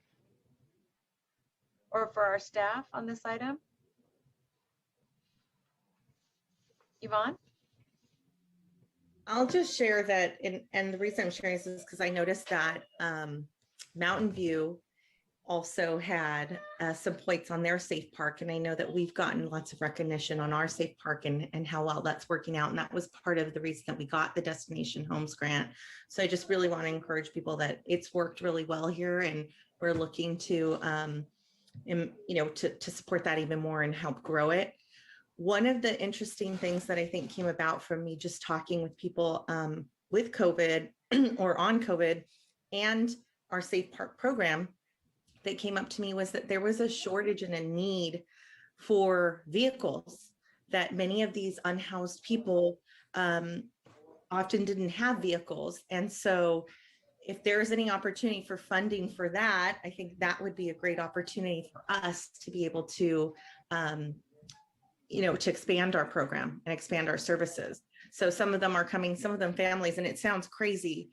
Or for our staff on this item? Yvonne? I'll just share that, and the reason I'm sharing this is because I noticed that Mountain View also had some points on their safe park, and I know that we've gotten lots of recognition on our safe park and how well that's working out, and that was part of the reason that we got the Destination Homes grant. So I just really want to encourage people that it's worked really well here, and we're looking to to support that even more and help grow it. One of the interesting things that I think came about from me just talking with people with COVID or on COVID and our Safe Park program that came up to me was that there was a shortage and a need for vehicles, that many of these unhoused people often didn't have vehicles. And so if there's any opportunity for funding for that, I think that would be a great opportunity for us to be able to to expand our program and expand our services. So some of them are coming, some of them families, and it sounds crazy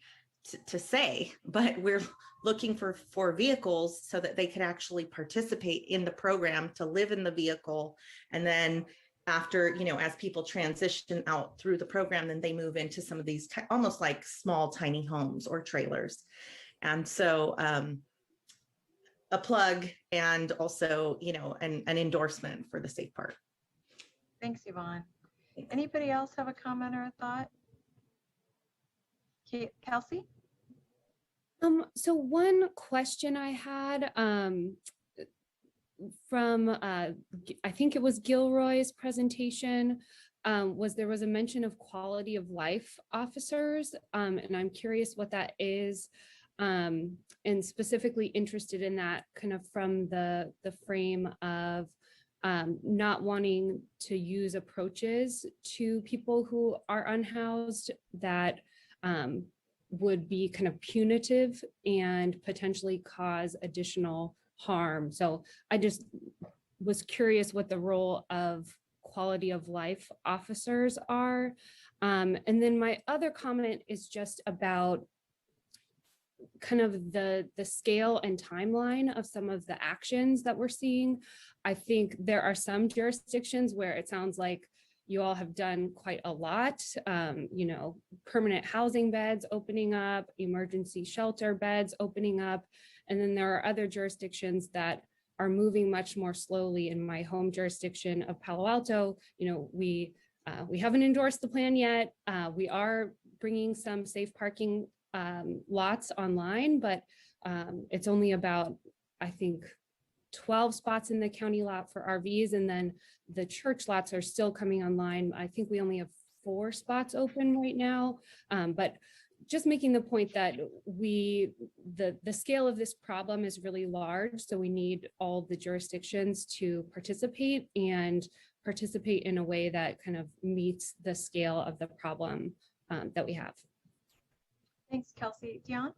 to say, but we're looking for vehicles so that they could actually participate in the program, to live in the vehicle. And then after, as people transition out through the program, then they move into some of these almost like small, tiny homes or trailers. And so a plug, and also, an endorsement for the Safe Park. Thanks, Yvonne. Anybody else have a comment or a thought? Kelsey? So one question I had from, I think it was Gilroy's presentation, was there was a mention of quality of life officers, and I'm curious what that is, and specifically interested in that kind of from the frame of not wanting to use approaches to people who are unhoused that would be kind of punitive and potentially cause additional harm. So I just was curious what the role of quality of life officers are. And then my other comment is just about kind of the scale and timeline of some of the actions that we're seeing. I think there are some jurisdictions where it sounds like, you all have done quite a lot, you know, permanent housing beds opening up, emergency shelter beds opening up. And then there are other jurisdictions that are moving much more slowly. In my home jurisdiction of Palo Alto, you know, we haven't endorsed the plan yet. We are bringing some safe parking lots online, but it's only about, I think, 12 spots in the county lot for RVs, and then the church lots are still coming online. I think we only have 4 spots open right now, but just making the point that the scale of this problem is really large, so we need all the jurisdictions to participate and participate in a way that kind of meets the scale of the problem that we have. Thanks, Kelsey. Dion?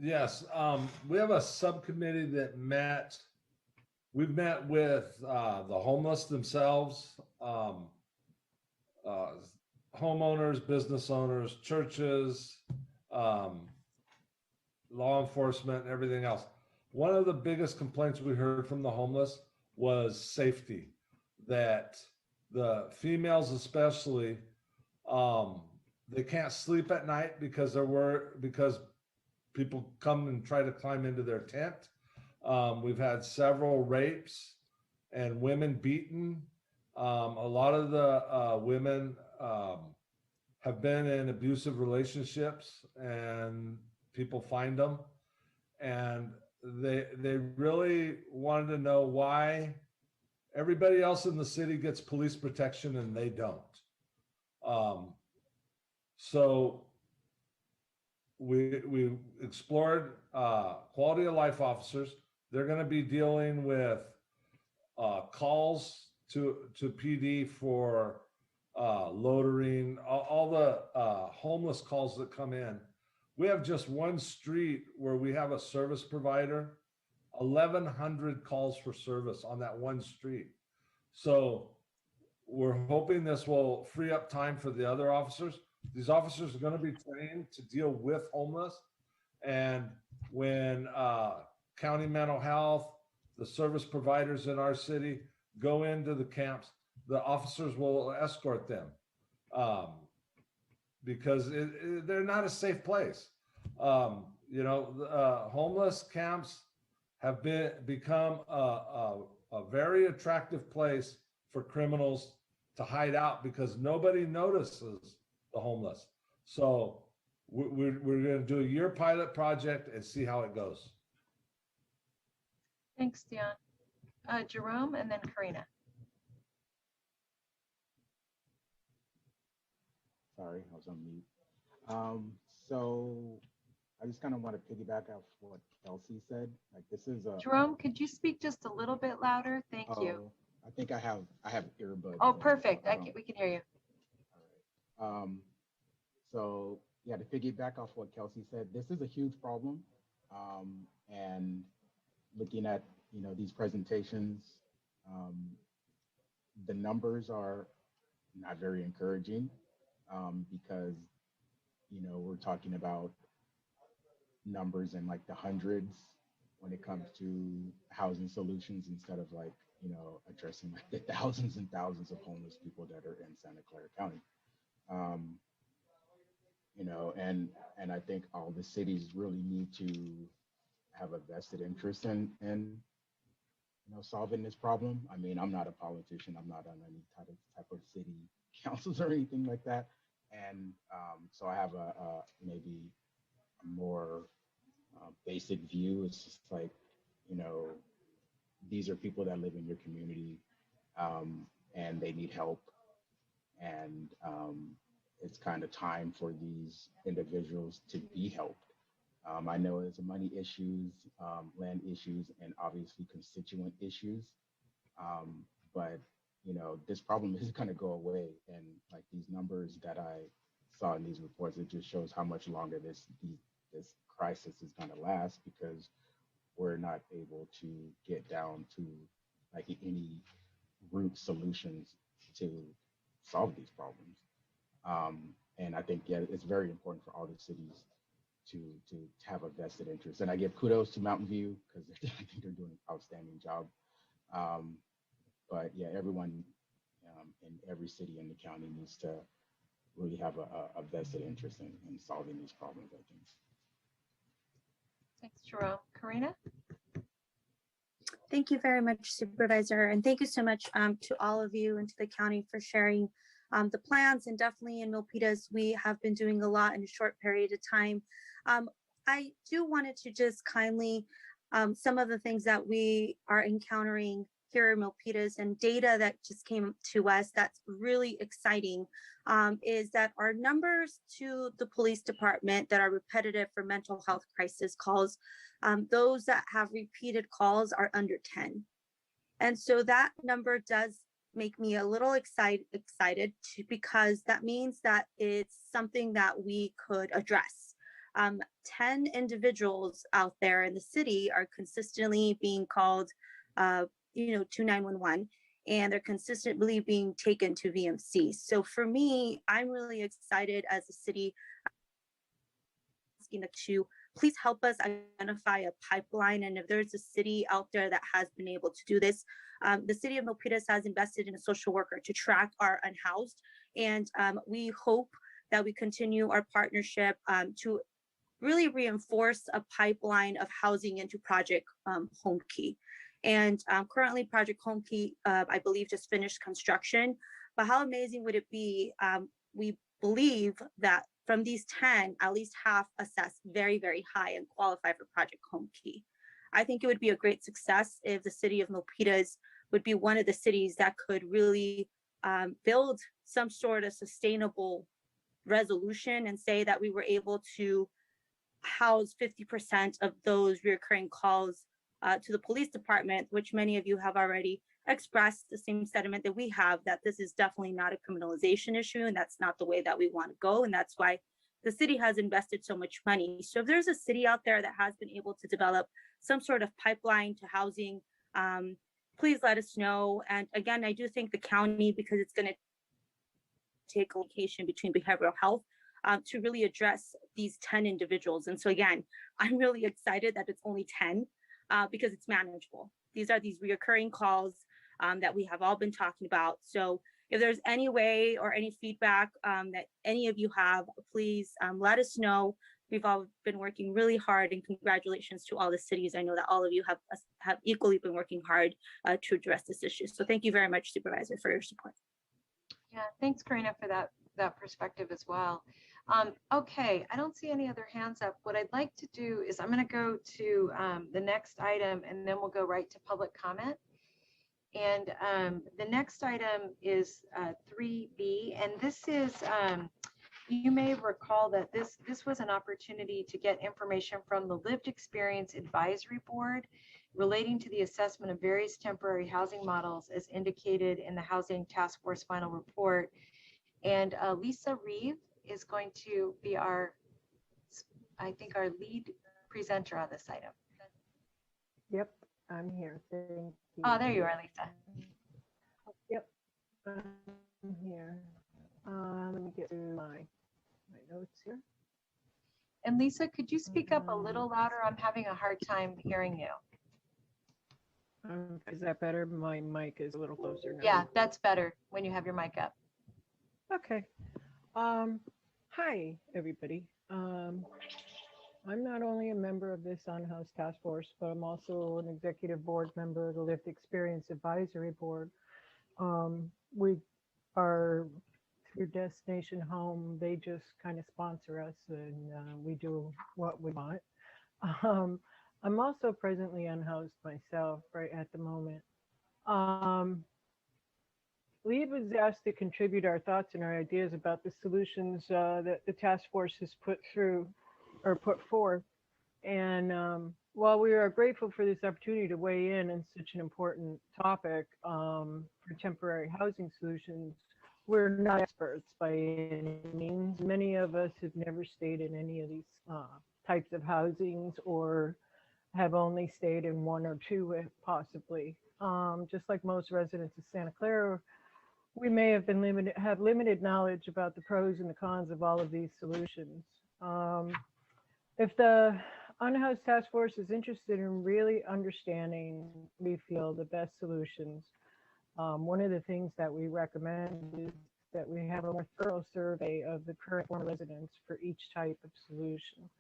Yes, we have a subcommittee that met. We've met with the homeless themselves, homeowners, business owners, churches, law enforcement, and everything else. One of the biggest complaints we heard from the homeless was safety, that the females especially, they can't sleep at night because people come and try to climb into their tent. We've had several rapes and women beaten. A lot of the women have been in abusive relationships, and people find them. And they really wanted to know why everybody else in the city gets police protection and they don't. So we explored quality of life officers. They're going to be dealing with calls to PD for loitering, all the homeless calls that come in. We have just one street where we have a service provider, 1,100 calls for service on that one street. So we're hoping this will free up time for the other officers. These officers are going to be trained to deal with homeless. And when county mental health, the service providers in our city go into the camps, the officers will escort them because they're not a safe place. You know, homeless camps have become a very attractive place for criminals to hide out because nobody notices the homeless. So we're going to do a year pilot project and see how it goes. Thanks, Dion. Jerome and then Karina. Sorry, I was on mute. So I just kind of want to piggyback off what Kelsey said. Like, this is a Jerome, could you speak just a little bit louder? Thank you. I think I have earbuds. Oh, perfect. We can hear you. So yeah, to piggyback off what Kelsey said, this is a huge problem. And looking at, you know, these presentations, the numbers are not very encouraging because, you know, we're talking about numbers in like the hundreds when it comes to housing solutions instead of like, you know, addressing like the thousands and thousands of homeless people that are in Santa Clara County. You know, and I think all the cities really need to have a vested interest in you know, solving this problem. I mean, I'm not a politician. I'm not on any type of city councils or anything like that. And so I have a maybe a more basic view. It's just like, you know, these are people that live in your community and they need help. And it's kind of time for these individuals to be helped. I know there's money issues, land issues, and obviously constituent issues. But, you know, this problem isn't going to go away. And like these numbers that I saw in these reports, it just shows how much longer this crisis is going to last because we're not able to get down to like any root solutions to solve these problems. And I think, yeah, it's very important for all the cities to have a vested interest. And I give kudos to Mountain View because I think they're doing an outstanding job. But yeah, everyone and every city in the county needs to really have a vested interest in solving these problems, I think. Thanks, Jerome. Karina? Thank you very much, Supervisor. And thank you so much to all of you and to the county for sharing the plans. And definitely in Milpitas, we have been doing a lot in a short period of time. I do wanted to just kindly, some of the things that we are encountering here in Milpitas and data that just came to us that's really exciting is that our numbers to the police department that are repetitive for mental health crisis calls, those that have repeated calls are under 10. And so that number does make me a little excited because that means that it's something that we could address. 10 individuals out there in the city are consistently being called, to 911, and they're consistently being taken to VMC. So for me, I'm really excited as a city asking to please help us identify a pipeline. And if there's a city out there that has been able to do this, the city of Milpitas has invested in a social worker to track our unhoused. And we hope that we continue our partnership to really reinforce a pipeline of housing into Project Home Key. And currently Project Home Key, I believe, just finished construction. But how amazing would it be? We believe that from these 10, at least half assess very, very high and qualify for Project Home Key. I think it would be a great success if the city of Milpitas would be one of the cities that could really build some sort of sustainable resolution and say that we were able to house 50% of those recurring calls to the police department, which many of you have already expressed the same sentiment that we have, that this is definitely not a criminalization issue, and that's not the way that we want to go. And that's why the city has invested so much money. So if there's a city out there that has been able to develop some sort of pipeline to housing, please let us know. And again, I do think the county, because it's going to take a location between behavioral health to really address these 10 individuals. And so again, I'm really excited that it's only 10 because it's manageable. These are these reoccurring calls that we have all been talking about. So if there's any way or any feedback that any of you have, please let us know. We've all been working really hard, and congratulations to all the cities. I know that all of you have equally been working hard to address this issue. So thank you very much, Supervisor, for your support. Yeah, thanks, Karina, for that perspective as well. Okay, I don't see any other hands up. What I'd like to do is I'm going to go to the next item, and then we'll go right to public comment. And the next item is 3B, and this is, you may recall that this was an opportunity to get information from the Lived Experience Advisory Board relating to the assessment of various temporary housing models as indicated in the Housing Task Force final report. And Lisa Reeve is going to be our lead presenter on this item. Yep, I'm here. Thank you. Oh, there you are, Lisa. Yep, I'm here. Let me get to my notes here. And Lisa, could you speak up a little louder? I'm having a hard time hearing you. Is that better? My mic is a little closer now. Yeah, that's better when you have your mic up. Okay. Hi, everybody. I'm not only a member of this Unhoused Task Force, but I'm also an executive board member of the Lived Experience Advisory Board. We are through Destination Home. They just kind of sponsor us, and we do what we want. I'm also presently unhoused myself right at the moment. Lead was asked to contribute our thoughts and our ideas about the solutions that the task force has put forth. And while we are grateful for this opportunity to weigh in such an important topic for temporary housing solutions, we're not experts by any means. Many of us have never stayed in any of these types of housings, or have only stayed in one or two possibly. Just like most residents of Santa Clara, we may have been limited knowledge about the pros and the cons of all of these solutions. If the Unhoused Task Force is interested in really understanding, we feel, the best solutions, One of the things that we recommend is that we have a more thorough survey of the current former residents for each type of solution,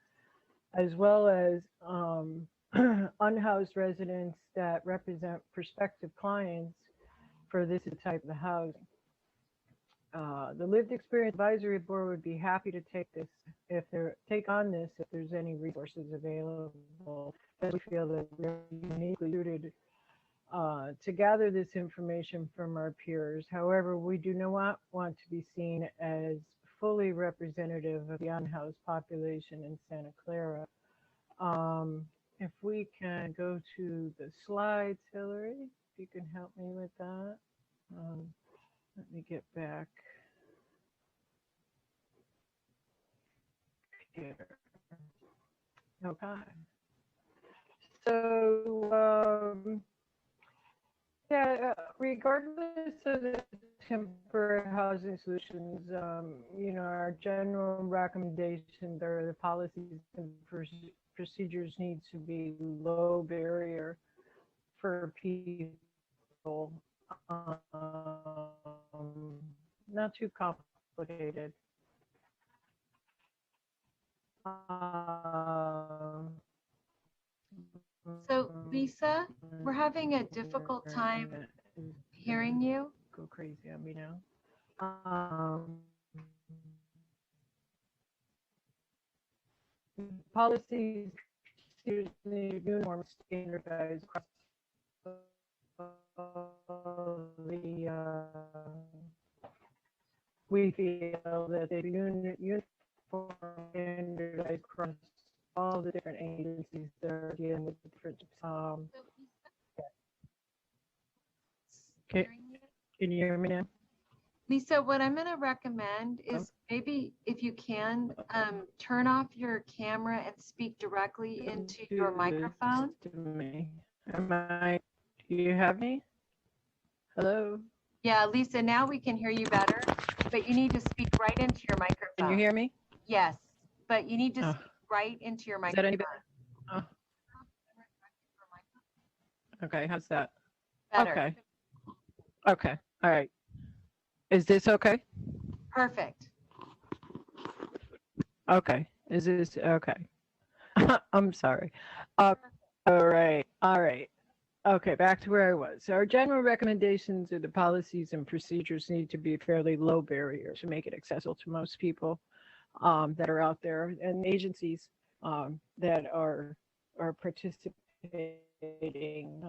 as well as unhoused residents that represent prospective clients for this type of housing. The Lived Experience Advisory Board would be happy to take on this if there's any resources available. But we feel that we're uniquely suited to gather this information from our peers. However, we do not want to be seen as fully representative of the unhoused population in Santa Clara. If we can go to the slides, Hillary, if you can help me with that. Let me get back here. Okay. So, yeah, regardless of the temporary housing solutions, our general recommendations are the policies and procedures need to be low barrier for people. Not too complicated. So Lisa, we're having a difficult time hearing you. Go crazy on me now. Policies, uniform, standardized across the. We feel that the uniform standardized across all the different agencies that are dealing with the different. Can you hear me now? Lisa, what I'm going to recommend is maybe if you can turn off your camera and speak directly into your microphone. Do you have me? Hello? Yeah, Lisa, now we can hear you better, but you need to speak right into your microphone. Can you hear me? Yes, but you need to speak right into your microphone. Is that any better? Okay, how's that? Better. Okay. Okay, all right. Is this okay? Perfect. Okay, is this okay? I'm sorry. All right, all right. Okay, back to where I was. So our general recommendations are the policies and procedures need to be fairly low barrier to make it accessible to most people that are out there, and agencies that are participating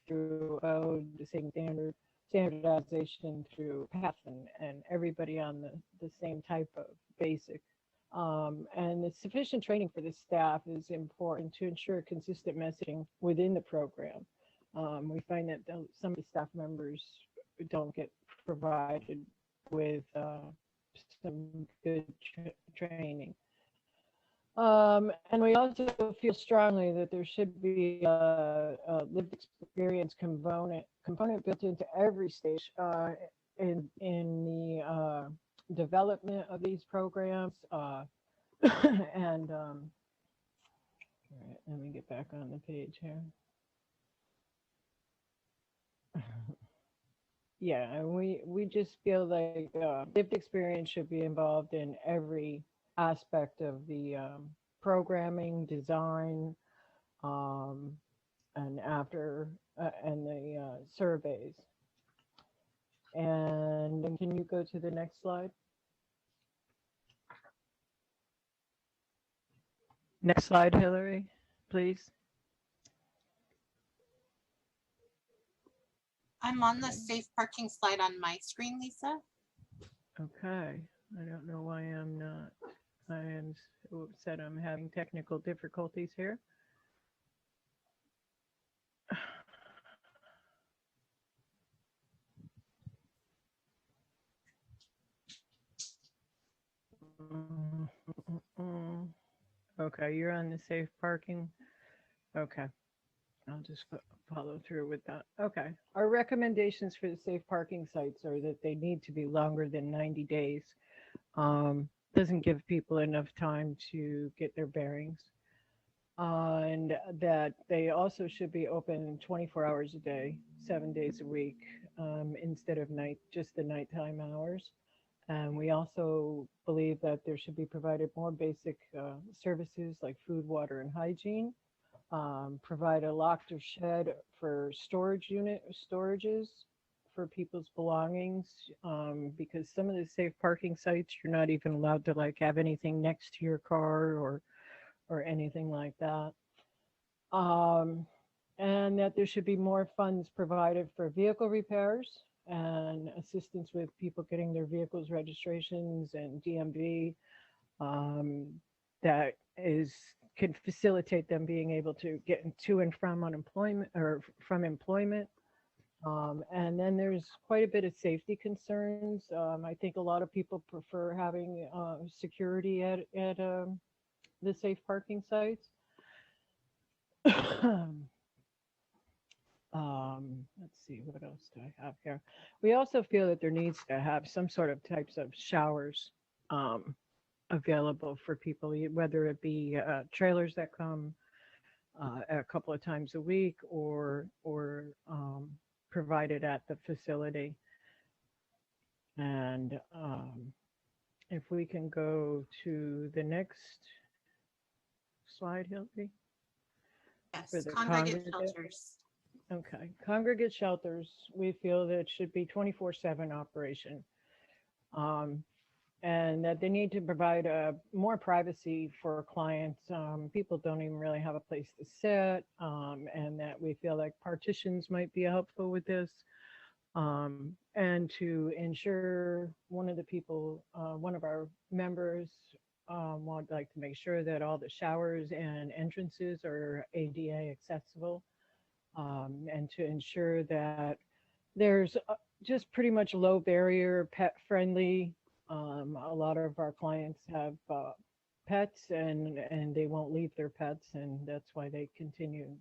through the same standardization through PATH and everybody on the same type of basic. And the sufficient training for the staff is important to ensure consistent messaging within the program. We find that some of the staff members don't get provided with some good training. And we also feel strongly that there should be a lived experience component built into every stage in the development of these programs. And all right, let me get back on the page here. Yeah, and we just feel like lived experience should be involved in every aspect of the programming, design, and after and the surveys. And then can you go to the next slide? Next slide, Hillary, please. I'm on the safe parking slide on my screen, Lisa. Okay, I don't know why I'm not. I am so upset I'm having technical difficulties here. Okay, you're on the safe parking. Okay, I'll just follow through with that. Okay, our recommendations for the safe parking sites are that they need to be longer than 90 days. Doesn't give people enough time to get their bearings. And that they also should be open 24 hours a day, 7 days a week, instead of just the nighttime hours. And we also believe that there should be provided more basic services like food, water, and hygiene. Provide a locked shed for storages for people's belongings, because some of the safe parking sites, you're not even allowed to like have anything next to your car or anything like that. And that there should be more funds provided for vehicle repairs and assistance with people getting their vehicles registrations and DMV, that can facilitate them being able to get to and from unemployment or from employment. And then there's quite a bit of safety concerns. I think a lot of people prefer having security at the safe parking sites. Let's see, what else do I have here? We also feel that there needs to have some sort of types of showers available for people, whether it be trailers that come a couple of times a week or provided at the facility. And if we can go to the next slide, Hilary. Yes, congregate shelters. Okay, congregate shelters, we feel that it should be 24/7 operation. And that they need to provide more privacy for clients. People don't even really have a place to sit, and that we feel like partitions might be helpful with this. And to ensure one of our members would like to make sure that all the showers and entrances are ADA accessible, and to ensure that there's just pretty much low barrier, pet friendly. A lot of our clients have pets and they won't leave their pets, and that's why they continue,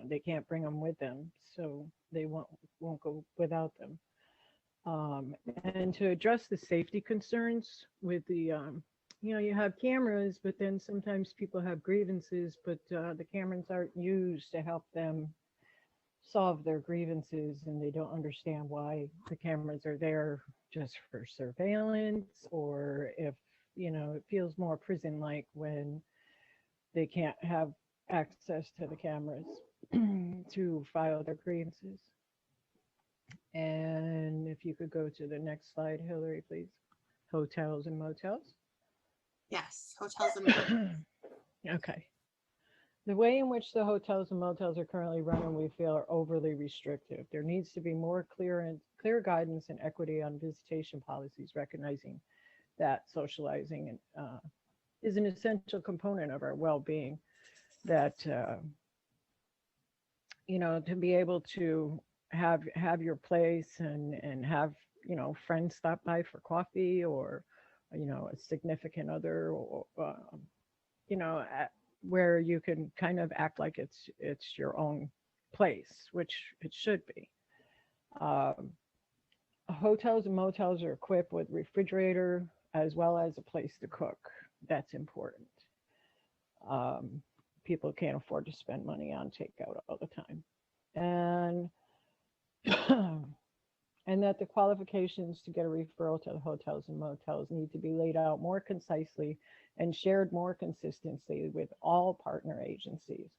they can't bring them with them, so they won't go without them. And to address the safety concerns with the, you have cameras, but then sometimes people have grievances, but the cameras aren't used to help them solve their grievances, and they don't understand why the cameras are there just for surveillance, or if, it feels more prison-like when they can't have access to the cameras to file their grievances. And if you could go to the next slide, Hillary, please. Hotels and motels. Yes, hotels and motels. Okay. The way in which the hotels and motels are currently running, we feel, are overly restrictive. There needs to be more clear guidance and equity on visitation policies, recognizing that socializing is an essential component of our well-being. That to be able to have your place and have friends stop by for coffee, or a significant other, or where you can kind of act like it's your own place, which it should be. Hotels and motels are equipped with refrigerator as well as a place to cook. That's important. People can't afford to spend money on takeout all the time. And that the qualifications to get a referral to the hotels and motels need to be laid out more concisely and shared more consistently with all partner agencies.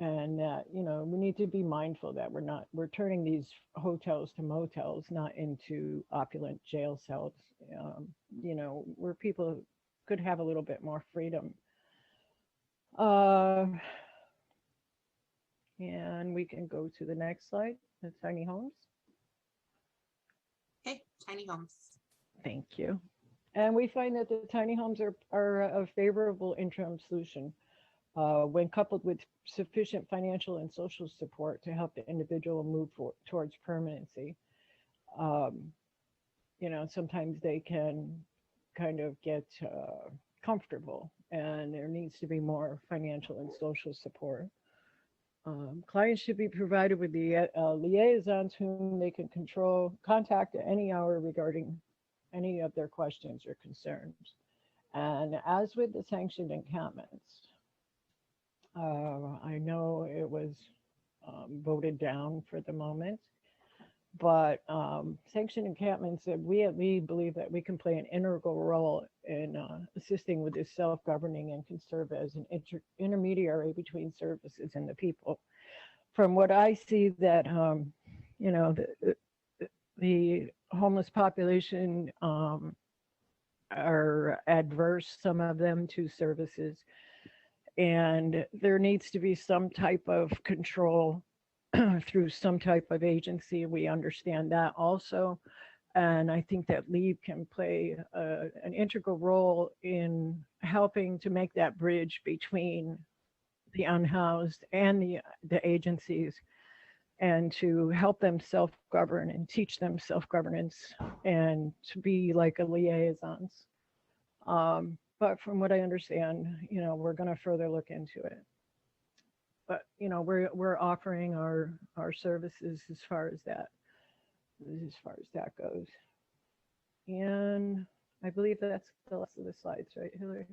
And that, we need to be mindful that we're turning these hotels to motels, not into opulent jail cells, where people could have a little bit more freedom. And we can go to the next slide, the tiny homes. Okay, tiny homes. Thank you. And we find that the tiny homes are a favorable interim solution when coupled with sufficient financial and social support to help the individual move towards permanency. Sometimes they can kind of get comfortable, and there needs to be more financial and social support. Clients should be provided with the liaisons whom they can contact at any hour regarding any of their questions or concerns. And as with the sanctioned encampments, I know it was voted down for the moment, but sanctioned encampments, we believe that we can play an integral role in assisting with this self-governing and can serve as an intermediary between services and the people. From what I see that, you know, the homeless population are adverse, some of them, to services. And there needs to be some type of control through some type of agency. We understand that also. And I think that LEAP can play an integral role in helping to make that bridge between the unhoused and the agencies, and to help them self-govern and teach them self-governance and to be like a liaisons. But from what I understand, you know, we're going to further look into it. But, you know, we're offering our services as far as that goes. And I believe that's the last of the slides, right, Hillary?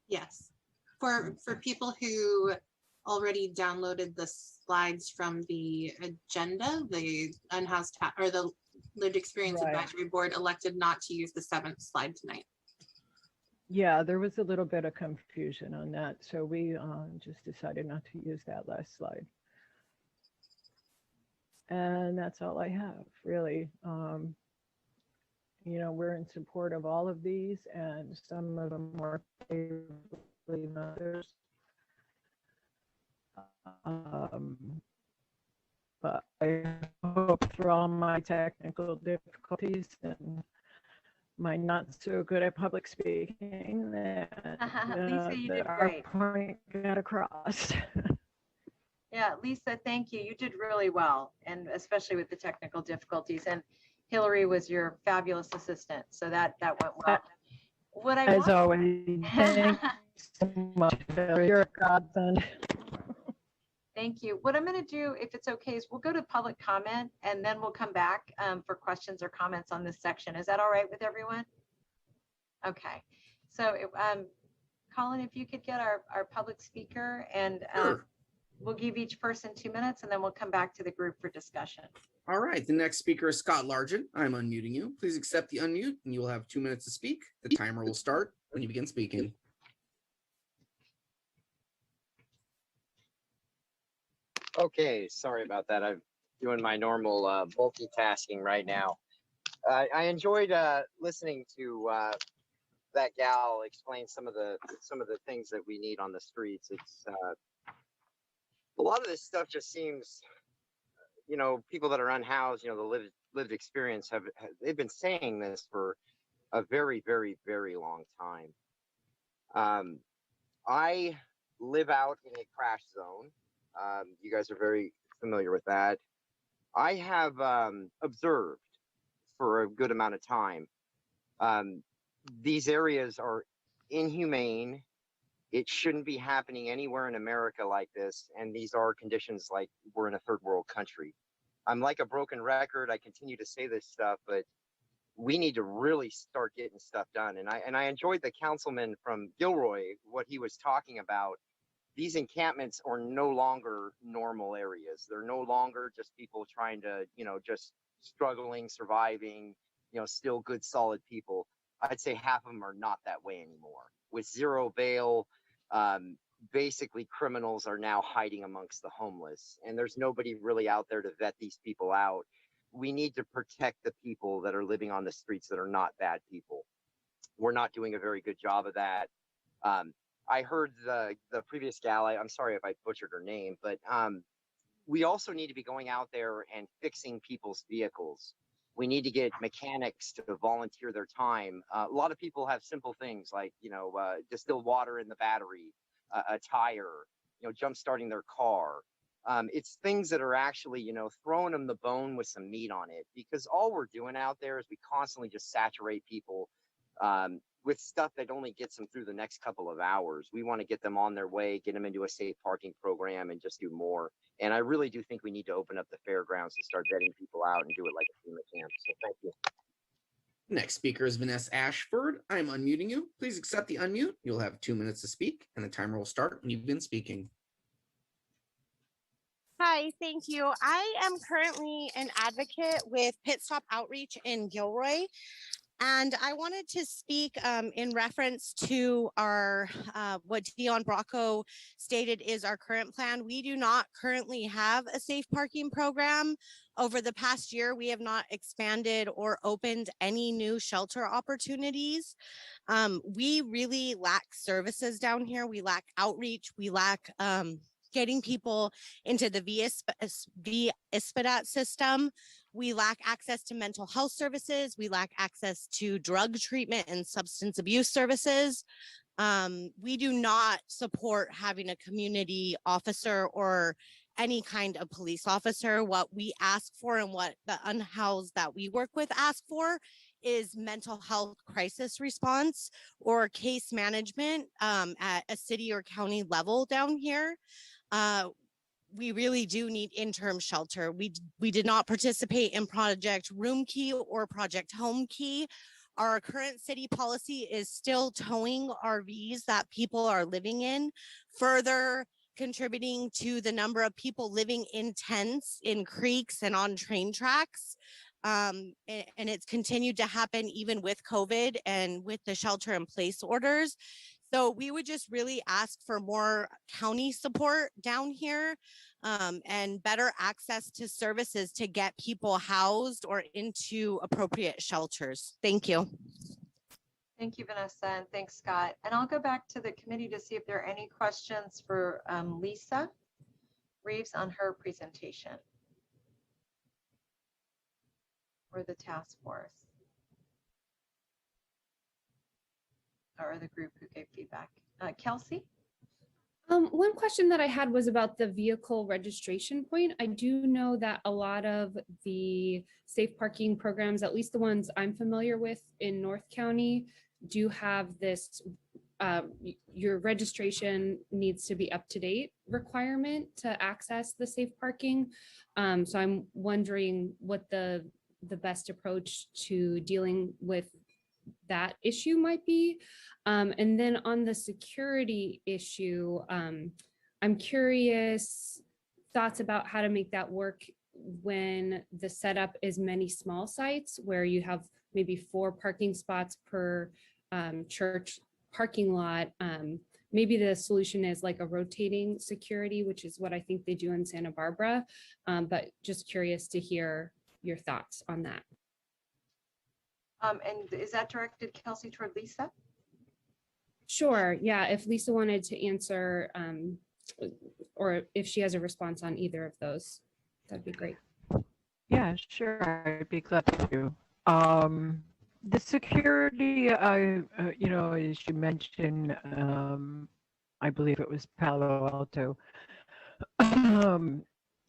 Yes. For people who already downloaded the slides from the agenda, the Unhoused or the Lived Experience Advisory Board elected not to use the 7th slide tonight. Yeah, there was a little bit of confusion on that. So we just decided not to use that last slide. And that's all I have, really. You know, we're in support of all of these, and some of them more favorably than others. But I hope through all my technical difficulties and my not so good at public speaking that, Lisa, you did our great. point got across. Yeah, Lisa, thank you. You did really well, and especially with the technical difficulties. And Hillary was your fabulous assistant, so that went well. What I As want- always, thank you so much. You're a godsend. Thank you. What I'm going to do, if it's okay, is we'll go to public comment and then we'll come back for questions or comments on this section. Is that all right with everyone? Okay. So, Colin, if you could get our public speaker, and we'll give each person 2 minutes and then we'll come back to the group for discussion. All right, the next speaker is Scott Largent. I'm unmuting you. Please accept the unmute and you will have 2 minutes to speak. The timer will start when you begin speaking. Okay, sorry about that. I'm doing my normal multitasking right now. I enjoyed listening to that gal explain some of the things that we need on the streets. It's a lot of this stuff just seems, you know, people that are unhoused, you know, the lived experience they've been saying this for a very, very, very long time. I live out in a crash zone. You guys are very familiar with that. I have observed for a good amount of time. These areas are inhumane. It shouldn't be happening anywhere in America like this. And these are conditions like we're in a third world country. I'm like a broken record. I continue to say this stuff, but we need to really start getting stuff done. And I enjoyed the councilman from Gilroy, what he was talking about. These encampments are no longer normal areas. They're no longer just people trying to, you know, just struggling, surviving, you know, still good, solid people. I'd say half of them are not that way anymore. With zero bail, basically criminals are now hiding amongst the homeless, and there's nobody really out there to vet these people out. We need to protect the people that are living on the streets that are not bad people. We're not doing a very good job of that. I heard the previous gal, I'm sorry if I butchered her name, but we also need to be going out there and fixing people's vehicles. We need to get mechanics to volunteer their time. A lot of people have simple things like, you know, distilled water in the battery, a tire, you know, jump starting their car. It's things that are actually, you know, throwing them the bone with some meat on it, because all we're doing out there is we constantly just saturate people with stuff that only gets them through the next couple of hours. We want to get them on their way, get them into a safe parking program, and just do more. And I really do think we need to open up the fairgrounds and start vetting people out and do it like a FEMA camp. So thank you. Next speaker is Vanessa Ashford. I'm unmuting you. Please accept the unmute. You'll have 2 minutes to speak, and the timer will start when you've been speaking. Hi, thank you. I am currently an advocate with Pit Stop Outreach in Gilroy. And I wanted to speak in reference to our what Dion Bracco stated is our current plan. We do not currently have a safe parking program. Over the past year, we have not expanded or opened any new shelter opportunities. We really lack services down here. We lack outreach. We lack getting people into the VSPDAT system. We lack access to mental health services. We lack access to drug treatment and substance abuse services. We do not support having a community officer or any kind of police officer. What we ask for and what the unhoused that we work with ask for is mental health crisis response or case management at a city or county level down here. We really do need interim shelter. We did not participate in Project Room Key or Project Home Key. Our current city policy is still towing RVs that people are living in, further contributing to the number of people living in tents, in creeks, and on train tracks. And it's continued to happen even with COVID and with the shelter in place orders. So we would just really ask for more county support down here and better access to services to get people housed or into appropriate shelters. Thank you. Thank you, Vanessa, and thanks, Scott. And I'll go back to the committee to see if there are any questions for Lisa Reeves on her presentation or the task force or the group who gave feedback. Kelsey? One question that I had was about the vehicle registration point. I do know that a lot of the safe parking programs, at least the ones I'm familiar with in North County, do have this, your registration needs to be up to date requirement to access the safe parking. So I'm wondering what the best approach to dealing with that issue might be. And then on the security issue, I'm curious thoughts about how to make that work when the setup is many small sites where you have maybe 4 parking spots per church parking lot. Maybe the solution is like a rotating security, which is what I think they do in Santa Barbara. But just curious to hear your thoughts on that. And is that directed, Kelsey, toward Lisa? Sure. Yeah. If Lisa wanted to answer or if she has a response on either of those, that'd be great. Yeah, sure. I'd be glad to. The security, you know, as you mentioned, I believe it was Palo Alto,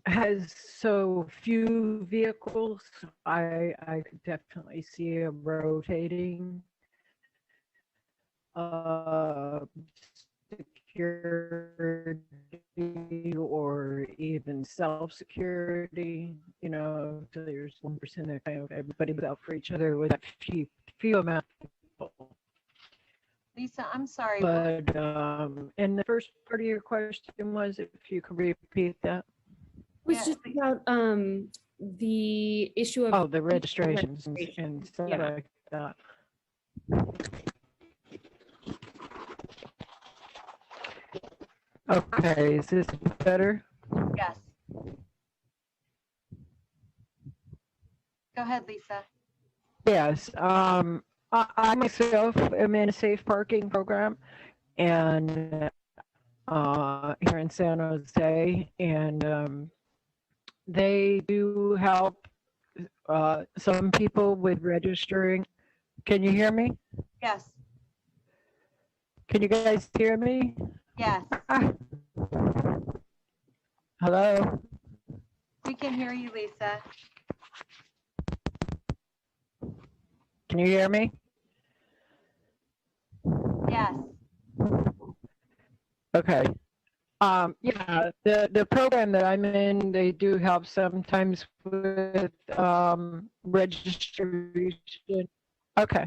has so few vehicles. I could definitely see a rotating security or even self-security, you know, so there's 1% that kind of everybody was out for each other with a few amount of people. Lisa, I'm sorry. But and the first part of your question was, if you could repeat that. It was just about the issue of the registrations and stuff like that. Okay, is this better? Yes. Go ahead, Lisa. Yes. I myself am in a safe parking program and here in San Jose, and they do help some people with registering. Can you hear me? Yes. Can you guys hear me? Yes. Hello? We can hear you, Lisa. Can you hear me? Yes. Okay. Yeah, the program that I'm in, they do help sometimes with registration. Okay.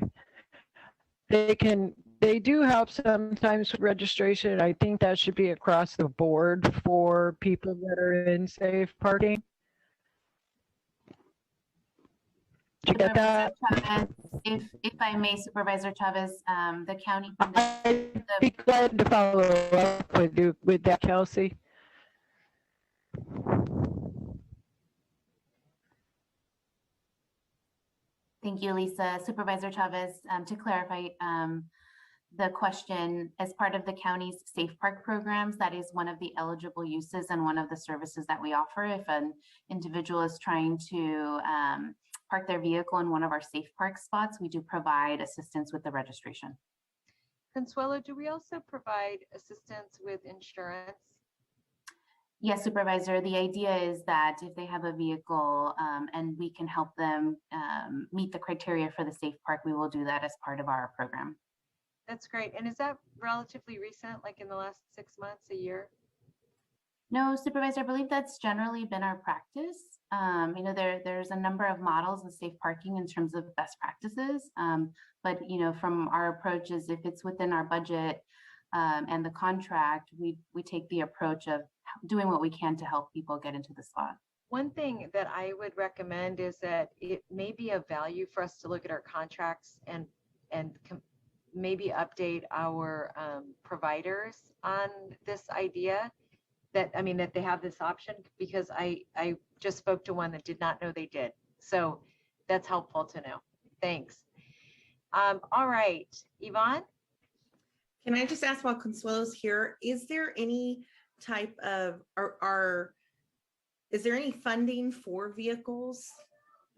They do help sometimes with registration. I think that should be across the board for people that are in safe parking. Did you get that? Chavez, if I may, Supervisor Chavez, the county. I'd be glad to follow up with you with that, Kelsey. Thank you, Lisa. Supervisor Chavez, to clarify the question, as part of the county's Safe Park programs, that is one of the eligible uses and one of the services that we offer. If an individual is trying to park their vehicle in one of our Safe Park spots, we do provide assistance with the registration. Consuelo, do we also provide assistance with insurance? Yes, Supervisor. The idea is that if they have a vehicle and we can help them meet the criteria for the Safe Park, we will do that as part of our program. That's great. And is that relatively recent, like in the last 6 months, a year? No, Supervisor, I believe that's generally been our practice. You know, there's a number of models of safe parking in terms of best practices. But, you know, from our approach is if it's within our budget and the contract, we take the approach of doing what we can to help people get into the spot. One thing that I would recommend is that it may be of value for us to look at our contracts and maybe update our providers on this idea that they have this option, because I just spoke to one that did not know they did. So that's helpful to know. Thanks. All right, Yvonne? Can I just ask while Consuelo's here, is there any type of, is there any funding for vehicles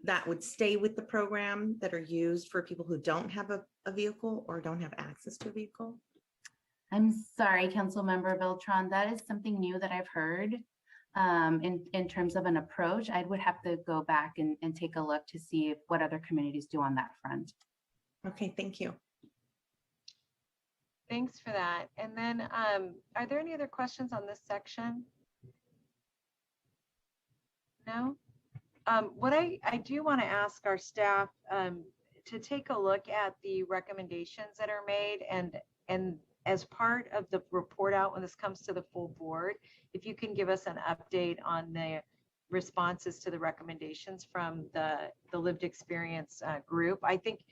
that would stay with the program that are used for people who don't have a vehicle or don't have access to a vehicle? I'm sorry, Councilmember Beltran, that is something new that I've heard in terms of an approach. I would have to go back and take a look to see what other communities do on that front. Okay, thank you. Thanks for that. And then are there any other questions on this section? No? What I do want to ask our staff to take a look at the recommendations that are made, and as part of the report out when this comes to the full board, if you can give us an update on the responses to the recommendations from the lived experience group. I think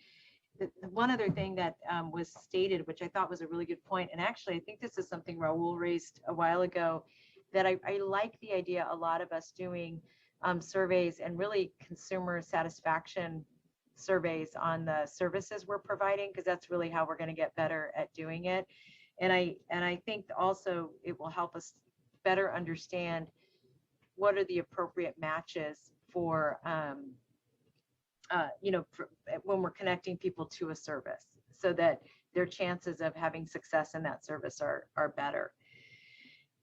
one other thing that was stated, which I thought was a really good point, and actually I think this is something Raul raised a while ago, that I like the idea a lot of us doing surveys and really consumer satisfaction surveys on the services we're providing, because that's really how we're going to get better at doing it. And I think also it will help us better understand what are the appropriate matches for when we're connecting people to a service, so that their chances of having success in that service are better.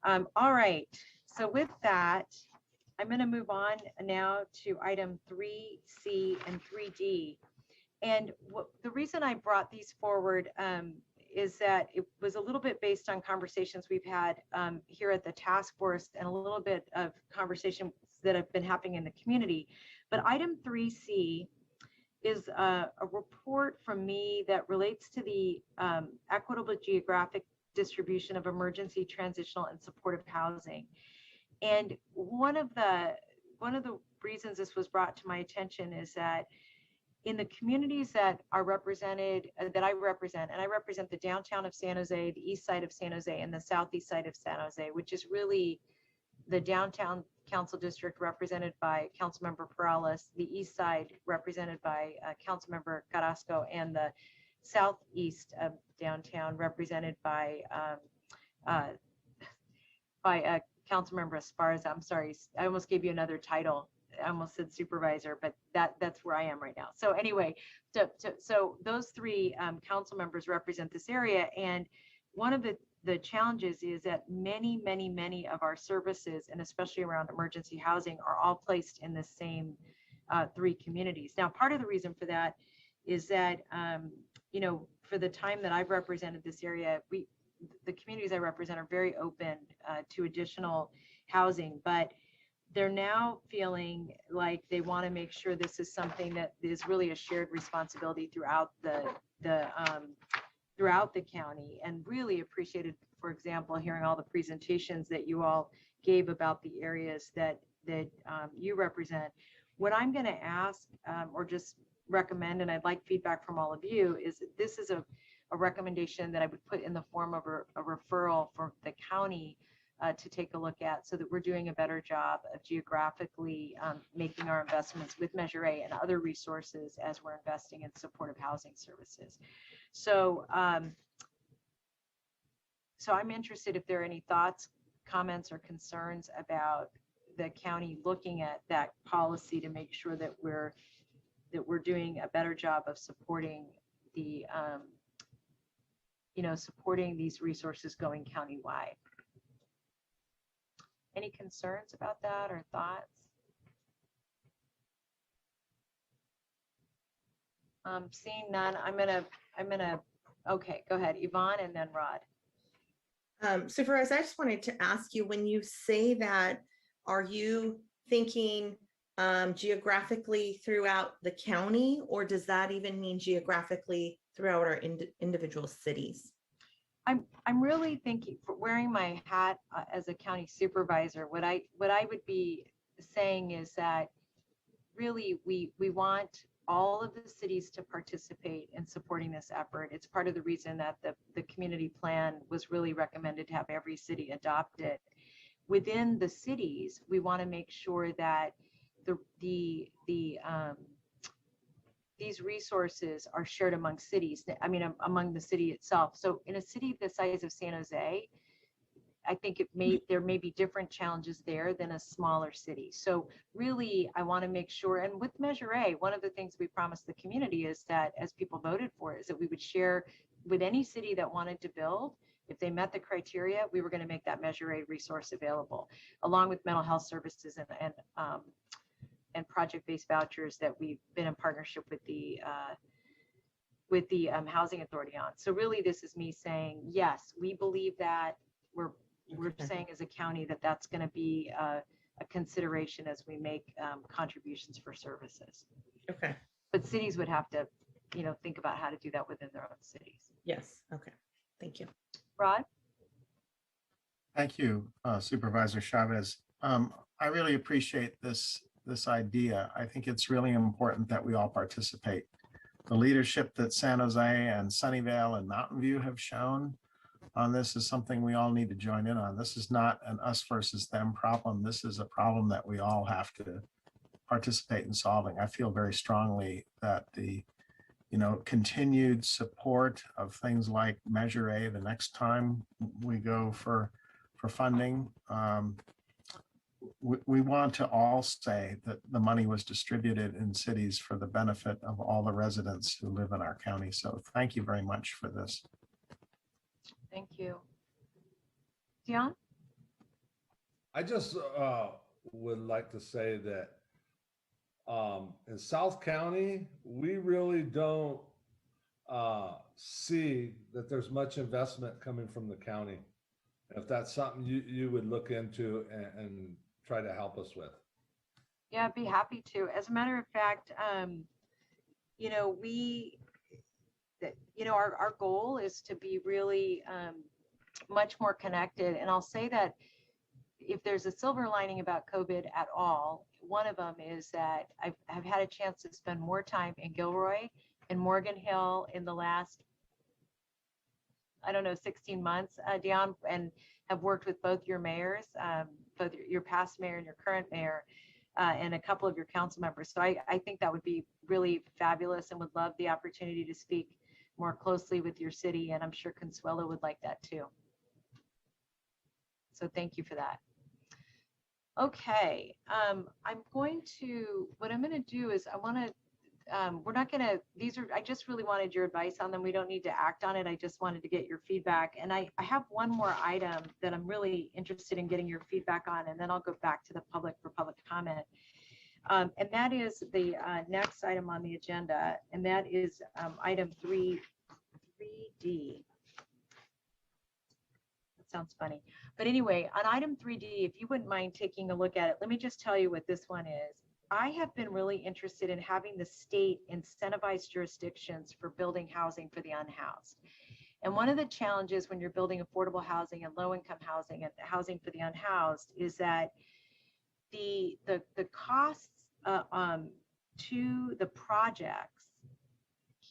All right, so with that, I'm going to move on now to item 3C and 3D. And the reason I brought these forward is that it was a little bit based on conversations we've had here at the task force and a little bit of conversations that have been happening in the community. But item 3C is a report from me that relates to the equitable geographic distribution of emergency, transitional, and supportive housing. And one of the reasons this was brought to my attention is that in the communities that are represented, that I represent, and I represent the downtown of San Jose, the east side of San Jose, and the southeast side of San Jose, which is really the downtown council district represented by Councilmember Perales, the east side represented by Councilmember Carrasco, and the southeast of downtown represented by Councilmember Esparza. I'm sorry, I almost gave you another title. I almost said supervisor, but that's where I am right now. So anyway, so those three council members represent this area, and one of the challenges is that many of our services, and especially around emergency housing, are all placed in the same three communities. Now, part of the reason for that is that for the time that I've represented this area, the communities I represent are very open to additional housing, but they're now feeling like they want to make sure this is something that is really a shared responsibility throughout throughout the county, and really appreciated, for example, hearing all the presentations that you all gave about the areas that you represent. What I'm going to ask or just recommend, and I'd like feedback from all of you, is that this is a recommendation that I would put in the form of a referral for the county to take a look at, so that we're doing a better job of geographically making our investments with Measure A and other resources as we're investing in supportive housing services. So, so I'm interested if there are any thoughts, comments, or concerns about the county looking at that policy to make sure that we're doing a better job of supporting the supporting these resources going countywide. Any concerns about that or thoughts? Seeing none, I'm gonna, okay, go ahead, Yvonne, and then Rod. Supervisor, I just wanted to ask you, when you say that, are you thinking geographically throughout the county, or does that even mean geographically throughout our individual cities? I'm really thinking, for wearing my hat as a county supervisor, what I would be saying is that really we want all of the cities to participate in supporting this effort. It's part of the reason that the community plan was really recommended to have every city adopt it. Within the cities, we want to make sure that these resources are shared among cities, among the city itself. So in a city the size of San Jose, I think there may be different challenges there than a smaller city. So really, I want to make sure, and with Measure A, one of the things we promised the community is that, as people voted for it, is that we would share with any city that wanted to build. If they met the criteria, we were going to make that Measure A resource available, along with mental health services and project-based vouchers that we've been in partnership with the Housing Authority on. So really, this is me saying, yes, we believe that. We're saying as a county that that's going to be a consideration as we make contributions for services. Okay. But cities would have to, think about how to do that within their own cities. Yes. Okay. Thank you. Rod? Thank you, Supervisor Chavez. I really appreciate this idea. I think it's really important that we all participate. The leadership that San Jose and Sunnyvale and Mountain View have shown on this is something we all need to join in on. This is not an us versus them problem. This is a problem that we all have to participate in solving. I feel very strongly that the continued support of things like Measure A the next time we go for funding, we want to all say that the money was distributed in cities for the benefit of all the residents who live in our county. So thank you very much for this. Thank you. Dion? I just would like to say that in South County, we really don't see that there's much investment coming from the county. If that's something you would look into and try to help us with. Yeah, I'd be happy to. As a matter of fact, our goal is to be really much more connected. And I'll say that if there's a silver lining about COVID at all, one of them is that I've had a chance to spend more time in Gilroy and Morgan Hill in the last, 16 months, Dion, and have worked with both your mayors, both your past mayor and your current mayor, and a couple of your council members. So I think that would be really fabulous, and would love the opportunity to speak more closely with your city. And I'm sure Consuelo would like that too. So thank you for that. Okay, what I'm going to do is I just really wanted your advice on them. We don't need to act on it. I just wanted to get your feedback. And I have one more item that I'm really interested in getting your feedback on, and then I'll go back to the public for public comment. And that is the next item on the agenda, and that is item 3D. That sounds funny. But anyway, on item 3D, if you wouldn't mind taking a look at it, let me just tell you what this one is. I have been really interested in having the state incentivize jurisdictions for building housing for the unhoused. And one of the challenges when you're building affordable housing and low-income housing and housing for the unhoused is that the costs to the projects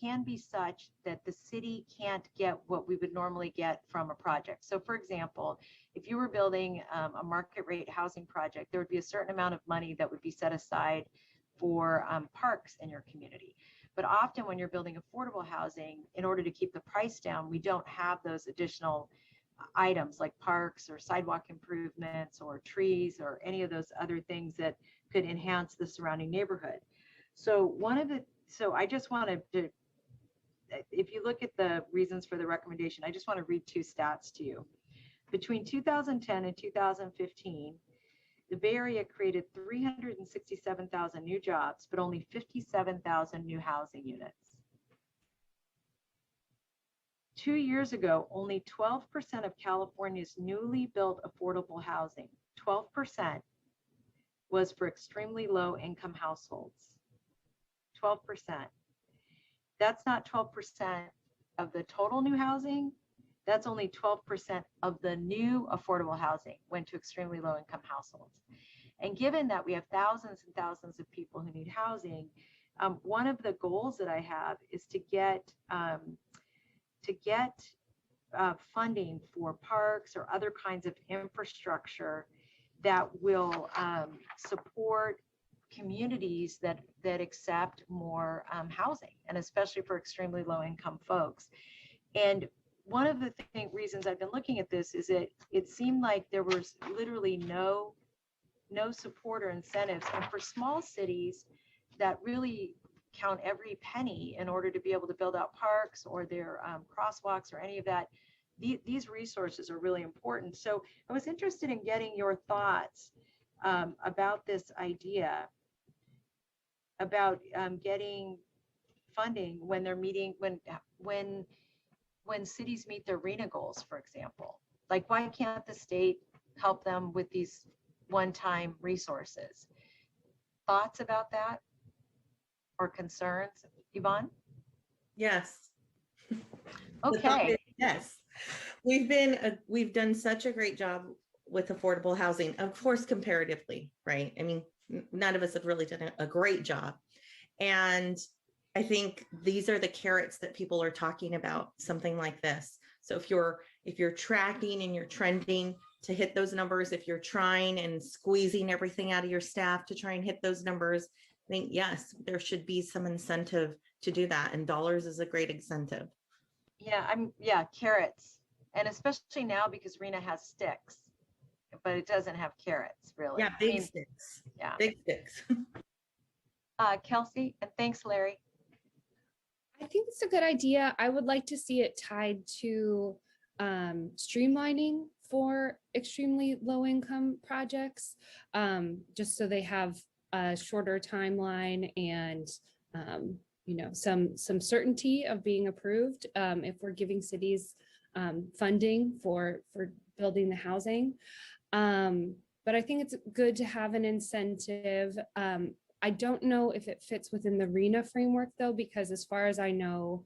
can be such that the city can't get what we would normally get from a project. So for example, if you were building a market rate housing project, there would be a certain amount of money that would be set aside for parks in your community. But often when you're building affordable housing, in order to keep the price down, we don't have those additional items like parks or sidewalk improvements or trees or any of those other things that could enhance the surrounding neighborhood. So I just wanted to, if you look at the reasons for the recommendation, I just want to read two stats to you. Between 2010 and 2015, the Bay Area created 367,000 new jobs, but only 57,000 new housing units. 2 years ago, only 12% of California's newly built affordable housing, 12%, was for extremely low income households. 12%. That's not 12% of the total new housing. That's only 12% of the new affordable housing went to extremely low income households. And given that we have thousands and thousands of people who need housing, one of the goals that I have is to get funding for parks or other kinds of infrastructure that will support communities that accept more housing, and especially for extremely low income folks. And one of the reasons I've been looking at this is it seemed like there was literally no support or incentives. And for small cities that really count every penny in order to be able to build out parks or their crosswalks or any of that, these resources are really important. So I was interested in getting your thoughts about this idea about getting funding when they're meeting, when cities meet their RHNA goals, for example. Like, why can't the state help them with these one-time resources? Thoughts about that or concerns, Yvonne? Yes. Okay. Yes. We've done such a great job with affordable housing, of course, comparatively, right? I mean, none of us have really done a great job. And I think these are the carrots that people are talking about, something like this. So if you're tracking and you're trending to hit those numbers, if you're trying and squeezing everything out of your staff to try and hit those numbers, I think, yes, there should be some incentive to do that. And dollars is a great incentive. Yeah, carrots. And especially now because RHNA has sticks, but it doesn't have carrots, really. Yeah, big sticks. Yeah. Big sticks. Kelsey, and thanks, Larry. I think it's a good idea. I would like to see it tied to streamlining for extremely low income projects, just so they have a shorter timeline and some certainty of being approved if we're giving cities funding for building the housing. But I think it's good to have an incentive. I don't know if it fits within the RHNA framework though, because as far as I know,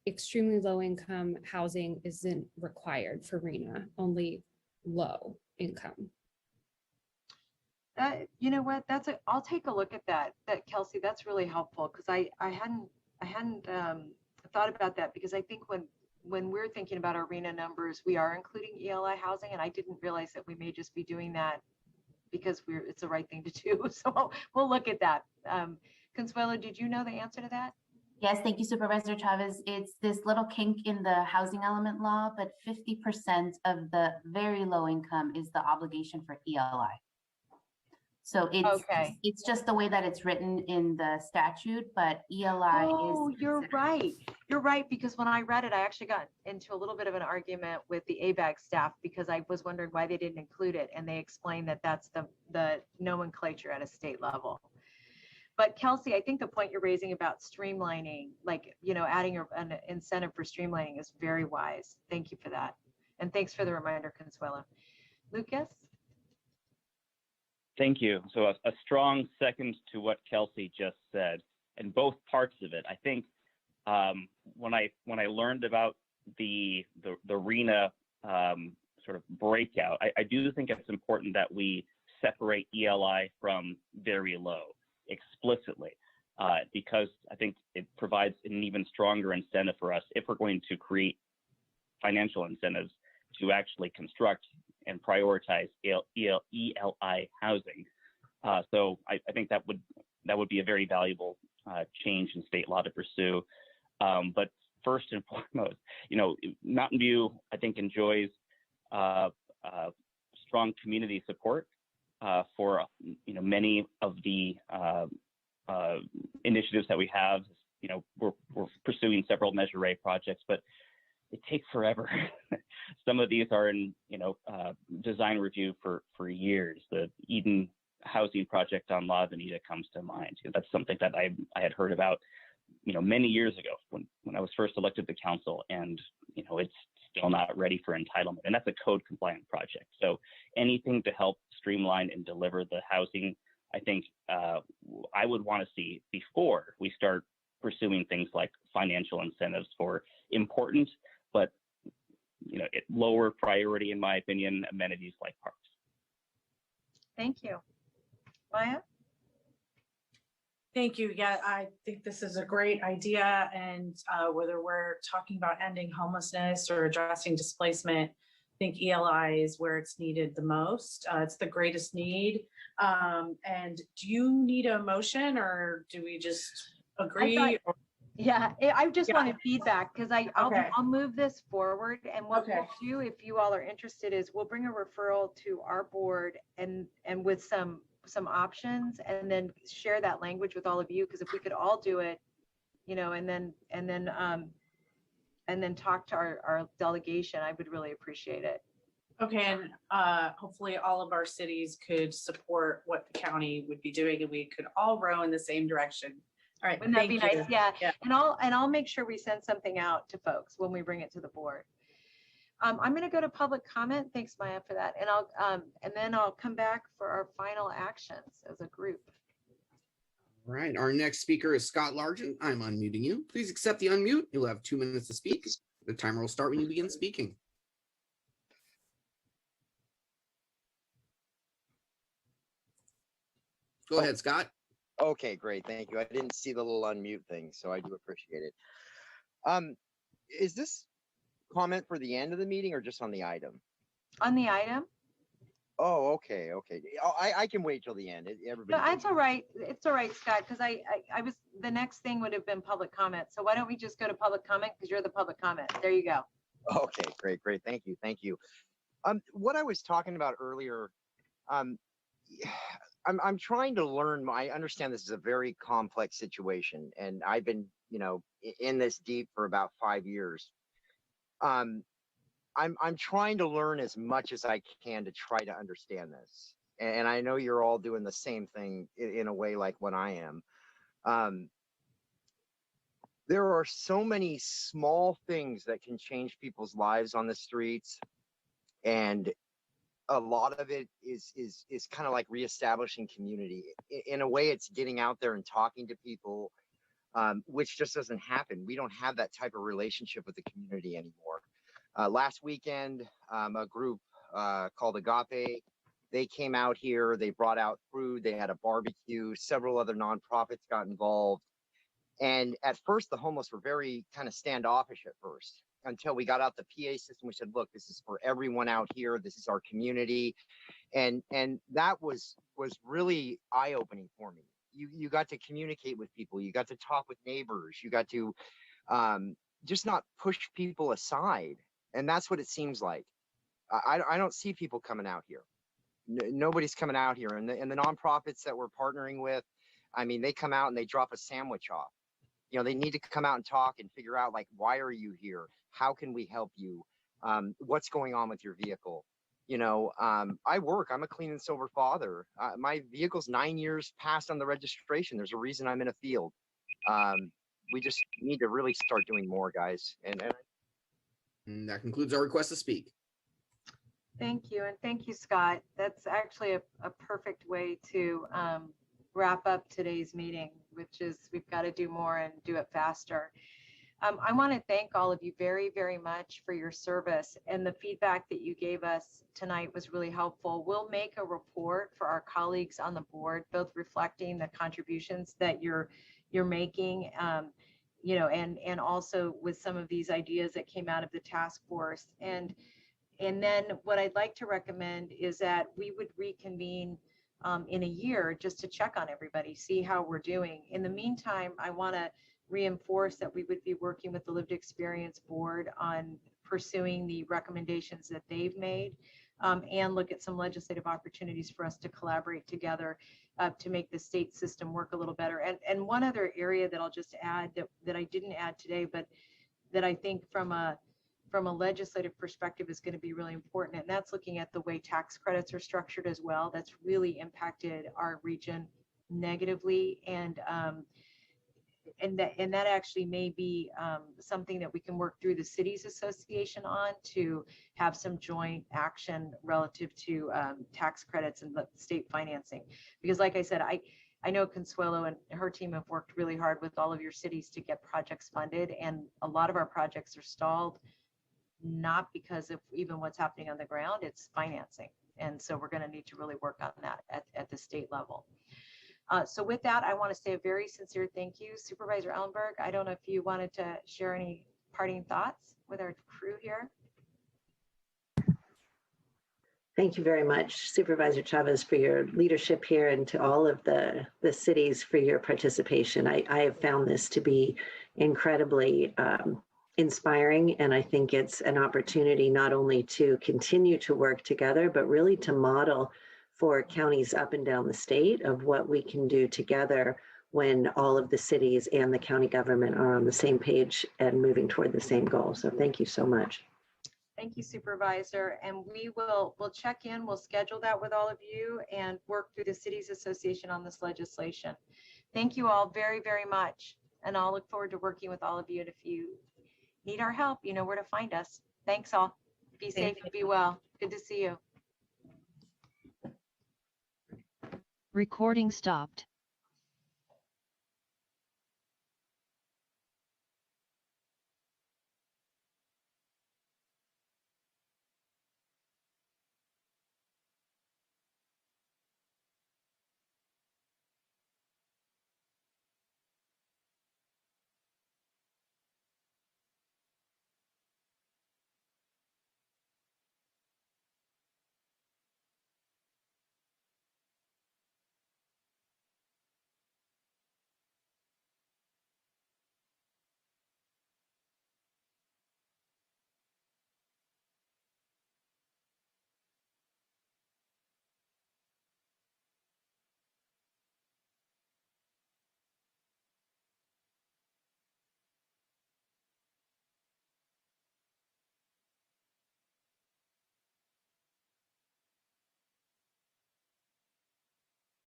extremely low income housing isn't required for RHNA, only low income. You know what? I'll take a look at that. Kelsey, that's really helpful because I hadn't thought about that, because I think when we're thinking about our RHNA numbers, we are including ELI housing, and I didn't realize that we may just be doing that because it's the right thing to do. So we'll look at that. Consuelo, did you know the answer to that? Yes, thank you, Supervisor Chavez. It's this little kink in the housing element law, but 50% of the very low income is the obligation for ELI. So it's just the way that it's written in the statute, but ELI is. You're right. You're right, because when I read it, I actually got into a little bit of an argument with the ABAG staff because I was wondering why they didn't include it, and they explained that that's the nomenclature at a state level. But Kelsey, I think the point you're raising about streamlining, like, adding an incentive for streamlining is very wise. Thank you for that. And thanks for the reminder, Consuelo. Lucas? Thank you. So a strong second to what Kelsey just said, and both parts of it. I think when I learned about the RENA sort of breakout, I do think it's important that we separate ELI from very low explicitly, because I think it provides an even stronger incentive for us if we're going to create financial incentives to actually construct and prioritize ELI housing. So I think that would be a very valuable change in state law to pursue. But first and foremost, Mountain View, I think, enjoys strong community support for many of the initiatives that we have. We're pursuing several Measure A projects, but it takes forever. Some of these are in design review for years. The Eden housing project on La Avenida comes to mind. That's something that I had heard about many years ago when I was first elected to council, and it's still not ready for entitlement, and that's a code compliant project. So anything to help streamline and deliver the housing, I think I would want to see before we start pursuing things like financial incentives for important but lower priority, in my opinion, amenities like parks. Thank you. Maya? Thank you. Yeah, I think this is a great idea. And whether we're talking about ending homelessness or addressing displacement, I think ELI is where it's needed the most. It's the greatest need. And do you need a motion, or do we just agree? Yeah, I just wanted feedback, because I'll move this forward. And what we'll do, if you all are interested, is we'll bring a referral to our board and with some options, and then share that language with all of you. Because if we could all do it, and then talk to our delegation, I would really appreciate it. Okay, and hopefully all of our cities could support what the county would be doing, and we could all row in the same direction. All right, Wouldn't that be nice? you. Yeah. And I'll make sure we send something out to folks when we bring it to the board. I'm going to go to public comment. Thanks, Maya, for that. And then I'll come back for our final actions as a group. All right, our next speaker is Scott Largent. I'm unmuting you. Please accept the unmute. You'll have 2 minutes to speak. The timer will start when you begin speaking. Go ahead, Scott. Okay, great. Thank you. I didn't see the little unmute thing, so I do appreciate it. Is this comment for the end of the meeting or just on the item? On the item? Oh, okay. I can wait till the end. Everybody. No, that's all right. It's all right, Scott, because I was, the next thing would have been public comment. So why don't we just go to public comment, because you're the public comment. There you go. Okay, great. Thank you. What I was talking about earlier, I'm trying to learn. I understand this is a very complex situation, and I've been, in this deep for about 5 years. I'm trying to learn as much as I can to try to understand this, and I know you're all doing the same thing in a way like what I am. There are so many small things that can change people's lives on the streets, and a lot of it is kind of like reestablishing community. In a way, it's getting out there and talking to people, which just doesn't happen. We don't have that type of relationship with the community anymore. Last weekend, a group called Agape, they came out here, they brought out food, they had a barbecue, several other nonprofits got involved. And at first, the homeless were very kind of standoffish at first, until we got out the PA system. We said, look, this is for everyone out here. This is our community. And that was really eye-opening for me. You got to communicate with people. You got to talk with neighbors. You got to just not push people aside. And that's what it seems like. I don't see people coming out here. Nobody's coming out here. And the nonprofits that we're partnering with, I mean, they come out and they drop a sandwich off. They need to come out and talk and figure out, like, why are you here? How can we help you? What's going on with your vehicle? I work. I'm a clean and sober father. My vehicle's 9 years past on the registration. There's a reason I'm in a field. We just need to really start doing more, guys. And that concludes our request to speak. Thank you. And thank you, Scott. That's actually a perfect way to wrap up today's meeting, which is we've got to do more and do it faster. I want to thank all of you very, very much for your service, and the feedback that you gave us tonight was really helpful. We'll make a report for our colleagues on the board, both reflecting the contributions that you're making, you know, and also with some of these ideas that came out of the task force. And then what I'd like to recommend is that we would reconvene in a year just to check on everybody, see how we're doing. In the meantime, I want to reinforce that we would be working with the Lived Experience Board on pursuing the recommendations that they've made, and look at some legislative opportunities for us to collaborate together to make the state system work a little better. And one other area that I'll just add that I didn't add today, but that I think from a legislative perspective is going to be really important, and that's looking at the way tax credits are structured as well. That's really impacted our region negatively, and that actually may be something that we can work through the cities association on to have some joint action relative to tax credits and the state financing. Because like I said, I know Consuelo and her team have worked really hard with all of your cities to get projects funded, and a lot of our projects are stalled, not because of even what's happening on the ground, it's financing. And so we're going to need to really work on that at the state level. So with that, I want to say a very sincere thank you. Supervisor Ellenberg, I don't know if you wanted to share any parting thoughts with our crew here. Thank you very much, Supervisor Chavez, for your leadership here, and to all of the cities for your participation. I have found this to be incredibly inspiring, and I think it's an opportunity not only to continue to work together, but really to model for counties up and down the state of what we can do together when all of the cities and the county government are on the same page and moving toward the same goal. So thank you so much. Thank you, Supervisor. And we'll check in, we'll schedule that with all of you and work through the Cities Association on this legislation. Thank you all very, very much. And I'll look forward to working with all of you. And if you need our help, you know where to find us. Thanks all. Be safe and be well. Good to see you. Recording stopped.